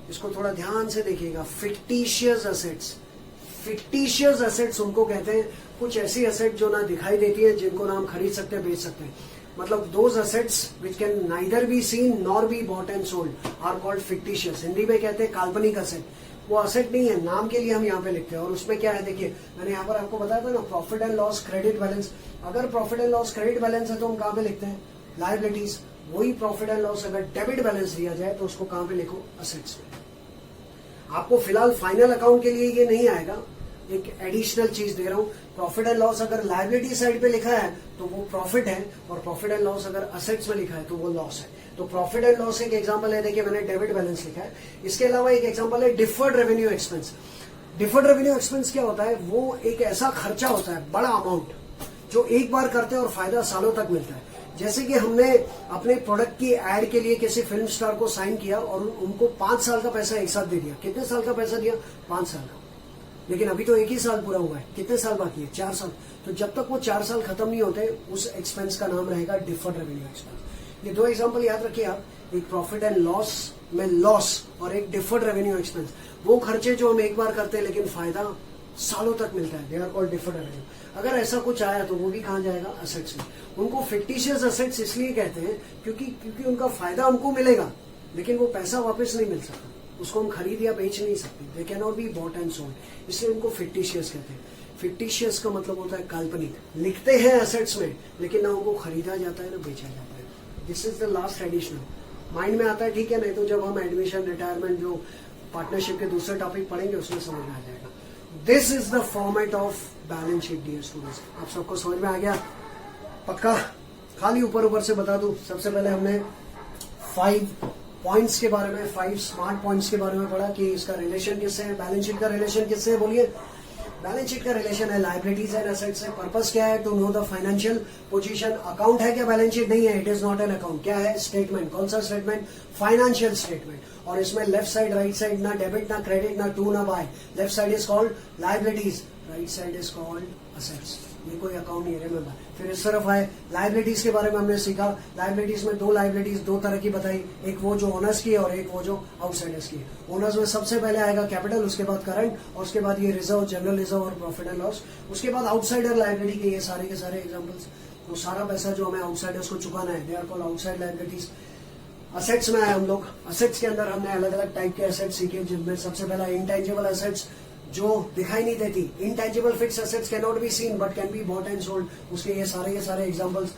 इसको थोड़ा ध्यान से देखिएगा, फिक्टिशियस एसेट्स। फिक्टिशियस एसेट्स उनको कहते हैं, कुछ ऐसी एसेट जो ना दिखाई देती है, जिनको ना हम खरीद सकते हैं, बेच सकते हैं। मतलब those assets which can neither be seen nor be bought and sold are called fictitious. Hindi में कहते हैं काल्पनिक एसेट। वो एसेट नहीं है, नाम के लिए हम यहाँ पे लिखते हैं। और उसमें क्या है, देखिए मैंने यहाँ पर आपको बताया था ना, profit and loss, credit balance. अगर profit and loss credit balance है तो हम कहाँ पे लिखते हैं, लायबिलिटीज। वही प्रॉफिट एंड लॉस अगर डेबिट बैलेंस दिया जाए तो उसको कहाँ पे लिखो, असेट्स में। आपको फिलहाल फाइनल अकाउंट के लिए ये नहीं आएगा, एक एडिशनल चीज दे रहा हूं। प्रॉफिट एंड लॉस अगर लायबिलिटी साइड पे लिखा है तो वो प्रॉफिट है, और प्रॉफिट एंड लॉस अगर असेट्स में लिखा है तो वो लॉस है। तो प्रॉफिट एंड लॉस एक एग्जांपल है, देखिए मैंने डेबिट बैलेंस लिखा है। इसके अलावा एक एग्जांपल है deferred revenue expense. Deferred revenue expense क्या होता है, वो एक ऐसा खर्चा होता है, बड़ा अमाउंट, जो एक बार करते हैं और फायदा सालों तक मिलता है। जैसे कि हमने अपने प्रोडक्ट की एड के लिए किसी फिल्म स्टार को साइन किया और उनको 5 साल का पैसा एक साथ दे दिया। कितने साल का पैसा दिया, 5 साल का। लेकिन अभी तो एक ही साल पूरा हुआ है, कितने साल बाकी है, 4 साल। तो जब तक वो 4 साल खत्म नहीं होते, उस एक्सपेंस का नाम रहेगा डिफर्ड रेवेन्यू एक्सपेंस। ये दो एग्जांपल याद रखिए आप, एक प्रॉफिट एंड लॉस में लॉस, और एक डिफर्ड रेवेन्यू एक्सपेंस। वो खर्चे जो हम एक बार करते हैं लेकिन फायदा सालों तक मिलता है, they are called deferred revenue. अगर ऐसा कुछ आया तो वो भी कहाँ जाएगा, असेट्स में। उनको फिक्टिशियस असेट्स इसलिए कहते हैं क्योंकि उनका फायदा हमको मिलेगा, लेकिन वो पैसा वापस नहीं मिल सकता, उसको हम खरीद या बेच नहीं सकते। They can not B bought and sold, इसलिए उनको फिक्टिशियस कहते हैं। फिक्टिशियस का मतलब होता है काल्पनिक। लिखते हैं एसेट्स में लेकिन ना उनको खरीदा जाता है ना बेचा जाता है। This is the last additional. Mind में आता है, ठीक है, नहीं तो जब हम एडमिशन, रिटायरमेंट, जो पार्टनरशिप के दूसरे टॉपिक पढ़ेंगे उसमें समझ में आ जाएगा। This is the format of balance sheet dear students. आप सबको समझ में आ गया पक्का? खाली ऊपर से बता दूं, सबसे पहले हमने 5 पॉइंट्स के बारे में, 5 स्मार्ट पॉइंट्स के बारे में पढ़ा कि इसका रिलेशन किससे है, बैलेंस शीट का रिलेशन किससे है, बोलिए। बैलेंस शीट का रिलेशन है लायबिलिटीज एंड एसेट्स से। पर्पस क्या है, to know the financial position. Account है क्या, बैलेंस शीट नहीं है, it is not an account. क्या है, स्टेटमेंट। कौन सा स्टेटमेंट, फाइनेंशियल स्टेटमेंट। और इसमें लेफ्ट साइड, राइट साइड, ना डेबिट, ना क्रेडिट, ना टू, ना by. Left side is called liabilities, right side is called assets. ये कोई अकाउंट नहीं है, रिमेंबर। फिर इस तरफ आए, लायबिलिटीज के बारे में हमने सीखा। लायबिलिटीज में 2 लायबिलिटीज 2 तरह की बताई, एक वो जो ओनर्स की है और एक वो जो आउटसाइडर्स की है। ओनर्स में सबसे पहले आएगा कैपिटल, उसके बाद करंट, और उसके बाद ये रिजर्व, जनरल रिजर्व और प्रॉफिट एंड लॉस। उसके बाद आउटसाइडर लायबिलिटी के ये सारे के सारे एग्जाम्पल्स। तो सारा पैसा जो हमें आउटसाइडर्स को चुकाना है, they are called outside liabilities. Assets में आए हम लोग। असेट्स के अंदर हमने अलग अलग टाइप के एसेट्स सीखे, जिनमें सबसे पहला इंटेंजिबल एसेट्स, जो दिखाई नहीं देती। Intangible fix assets can not be seen but can be bought and sold, उसके ये सारे एग्जांपल्स।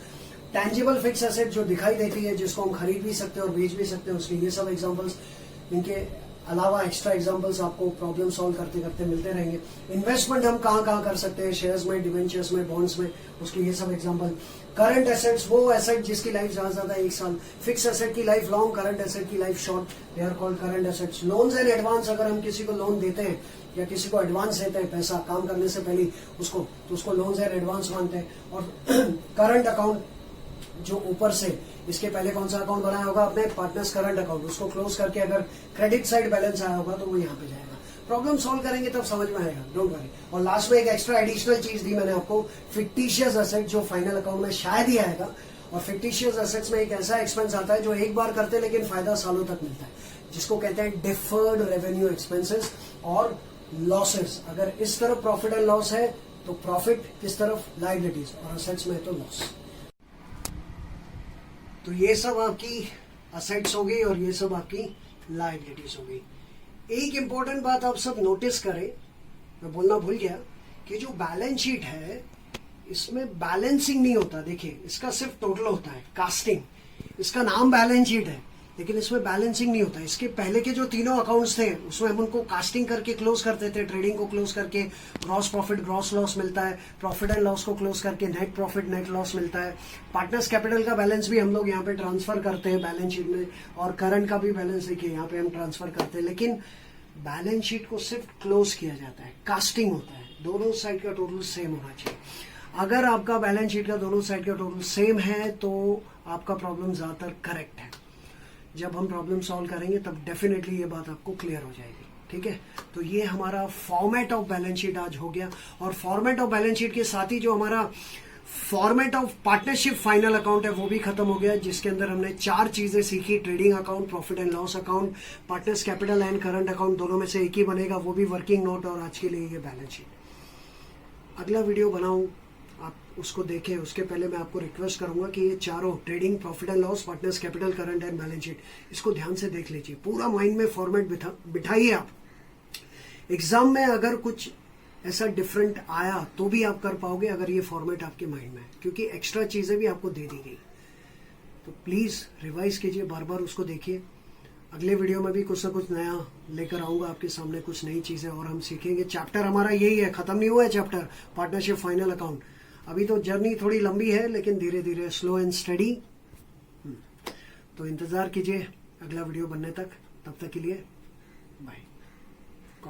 टैंजिबल फिक्स एसेट जो दिखाई देती है, जिसको हम खरीद भी सकते हैं और बेच भी सकते हैं, उसके ये सब एग्जांपल्स। इनके अलावा एक्स्ट्रा एग्जांपल्स आपको प्रॉब्लम सॉल्व करते करते मिलते रहेंगे। इन्वेस्टमेंट हम कहाँ कहाँ कर सकते हैं, शेयर्स में, डिवेंचर्स में, बॉन्ड्स में, उसके ये सब एग्जांपल। करंट एसेट्स, वो एसेट जिसकी लाइफ ज्यादा 1 साल। फिक्स एसेट की लाइफ लॉन्ग, करंट एसेट की life short, they are called current assets. Loans and advance, अगर हम किसी को लोन देते हैं या किसी को एडवांस देते हैं पैसा काम करने से पहले उसको, तो उसको लोन्स एंड एडवांस मानते हैं। और करंट अकाउंट जो ऊपर से, इसके पहले कौन सा अकाउंट बनाया होगा अपने, पार्टनर्स करंट अकाउंट, उसको क्लोज करके अगर क्रेडिट साइड बैलेंस आया होगा तो वो यहाँ पे जाएगा। प्रॉब्लम सॉल्व करेंगे तब समझ में आएगा, डोंट वरी। और लास्ट में एक एक्स्ट्रा एडिशनल चीज दी मैंने आपको, फिक्टिशियस एसेट जो फाइनल अकाउंट में शायद ही आएगा। और फिक्टिशियस एसेट्स में एक ऐसा एक्सपेंस आता है जो एक बार करते लेकिन फायदा सालों तक मिलता है, जिसको कहते हैं डिफर्ड रेवेन्यू एक्सपेंसेस और लॉसेस। अगर इस तरफ प्रॉफिट एंड लॉस है तो प्रॉफिट, किस तरफ लायबिलिटीज, और असेट्स में तो लॉस। तो ये सब आपकी असेट्स हो गई और ये सब आपकी लायबिलिटीज हो गई। एक इंपॉर्टेंट बात आप सब नोटिस करें, मैं बोलना भूल गया, कि जो बैलेंस शीट है इसमें बैलेंसिंग नहीं होता। देखिए इसका सिर्फ टोटल होता है, कास्टिंग। इसका नाम बैलेंस शीट है लेकिन इसमें बैलेंसिंग नहीं होता। इसके पहले के जो तीनों अकाउंट्स थे उसमें हम उनको कास्टिंग करके क्लोज करते थे, ट्रेडिंग को क्लोज करके ग्रॉस प्रॉफिट ग्रॉस लॉस मिलता है, प्रॉफिट एंड लॉस को क्लोज करके नेट प्रॉफिट नेट लॉस मिलता है। पार्टनर्स कैपिटल का बैलेंस भी हम लोग यहाँ पे ट्रांसफर करते हैं बैलेंस शीट में, और करंट का भी बैलेंस देखिए यहाँ पे हम ट्रांसफर करते हैं। लेकिन बैलेंस शीट को सिर्फ क्लोज किया जाता है, कास्टिंग होता है। दोनों साइड का टोटल सेम होना चाहिए। अगर आपका बैलेंस शीट का दोनों साइड का टोटल सेम है तो आपका प्रॉब्लम ज्यादातर करेक्ट है। जब हम प्रॉब्लम सॉल्व करेंगे तब डेफिनेटली ये बात आपको क्लियर हो जाएगी, ठीक है। तो ये हमारा फॉर्मेट ऑफ बैलेंस शीट आज हो गया। और फॉर्मेट ऑफ बैलेंस शीट के साथ ही जो हमारा format of partnership final account है वो भी खत्म हो गया, जिसके अंदर हमने 4 चीजें सीखी। Trading account, profit and loss account, partners capital and current account, दोनों में से एक ही बनेगा, वो भी वर्किंग नोट, और आज के लिए ये बैलेंस शीट। अगला वीडियो बनाऊं आप उसको देखें, उसके पहले मैं आपको रिक्वेस्ट करूंगा कि ये चारों trading, profit and loss, partners capital, current and balance sheet, इसको ध्यान से देख लीजिए। पूरा माइंड में फॉर्मेट बिठाइए आप। एग्जाम में अगर कुछ ऐसा डिफरेंट आया तो भी आप कर पाओगे अगर ये फॉर्मेट आपके माइंड में है, क्योंकि एक्स्ट्रा चीजें भी आपको दे दी गई। तो प्लीज रिवाइज कीजिए, बार बार उसको देखिए। अगले वीडियो में भी कुछ ना कुछ नया लेकर आऊंगा आपके सामने, कुछ नई चीजें और हम सीखेंगे। चैप्टर हमारा यही है, खत्म नहीं हुआ है चैप्टर, पार्टनरशिप फाइनल अकाउंट। अभी तो जर्नी थोड़ी लंबी है लेकिन धीरे धीरे, स्लो एंड स्टडी। तो इंतजार कीजिए अगला वीडियो बनने तक। तब तक के लिए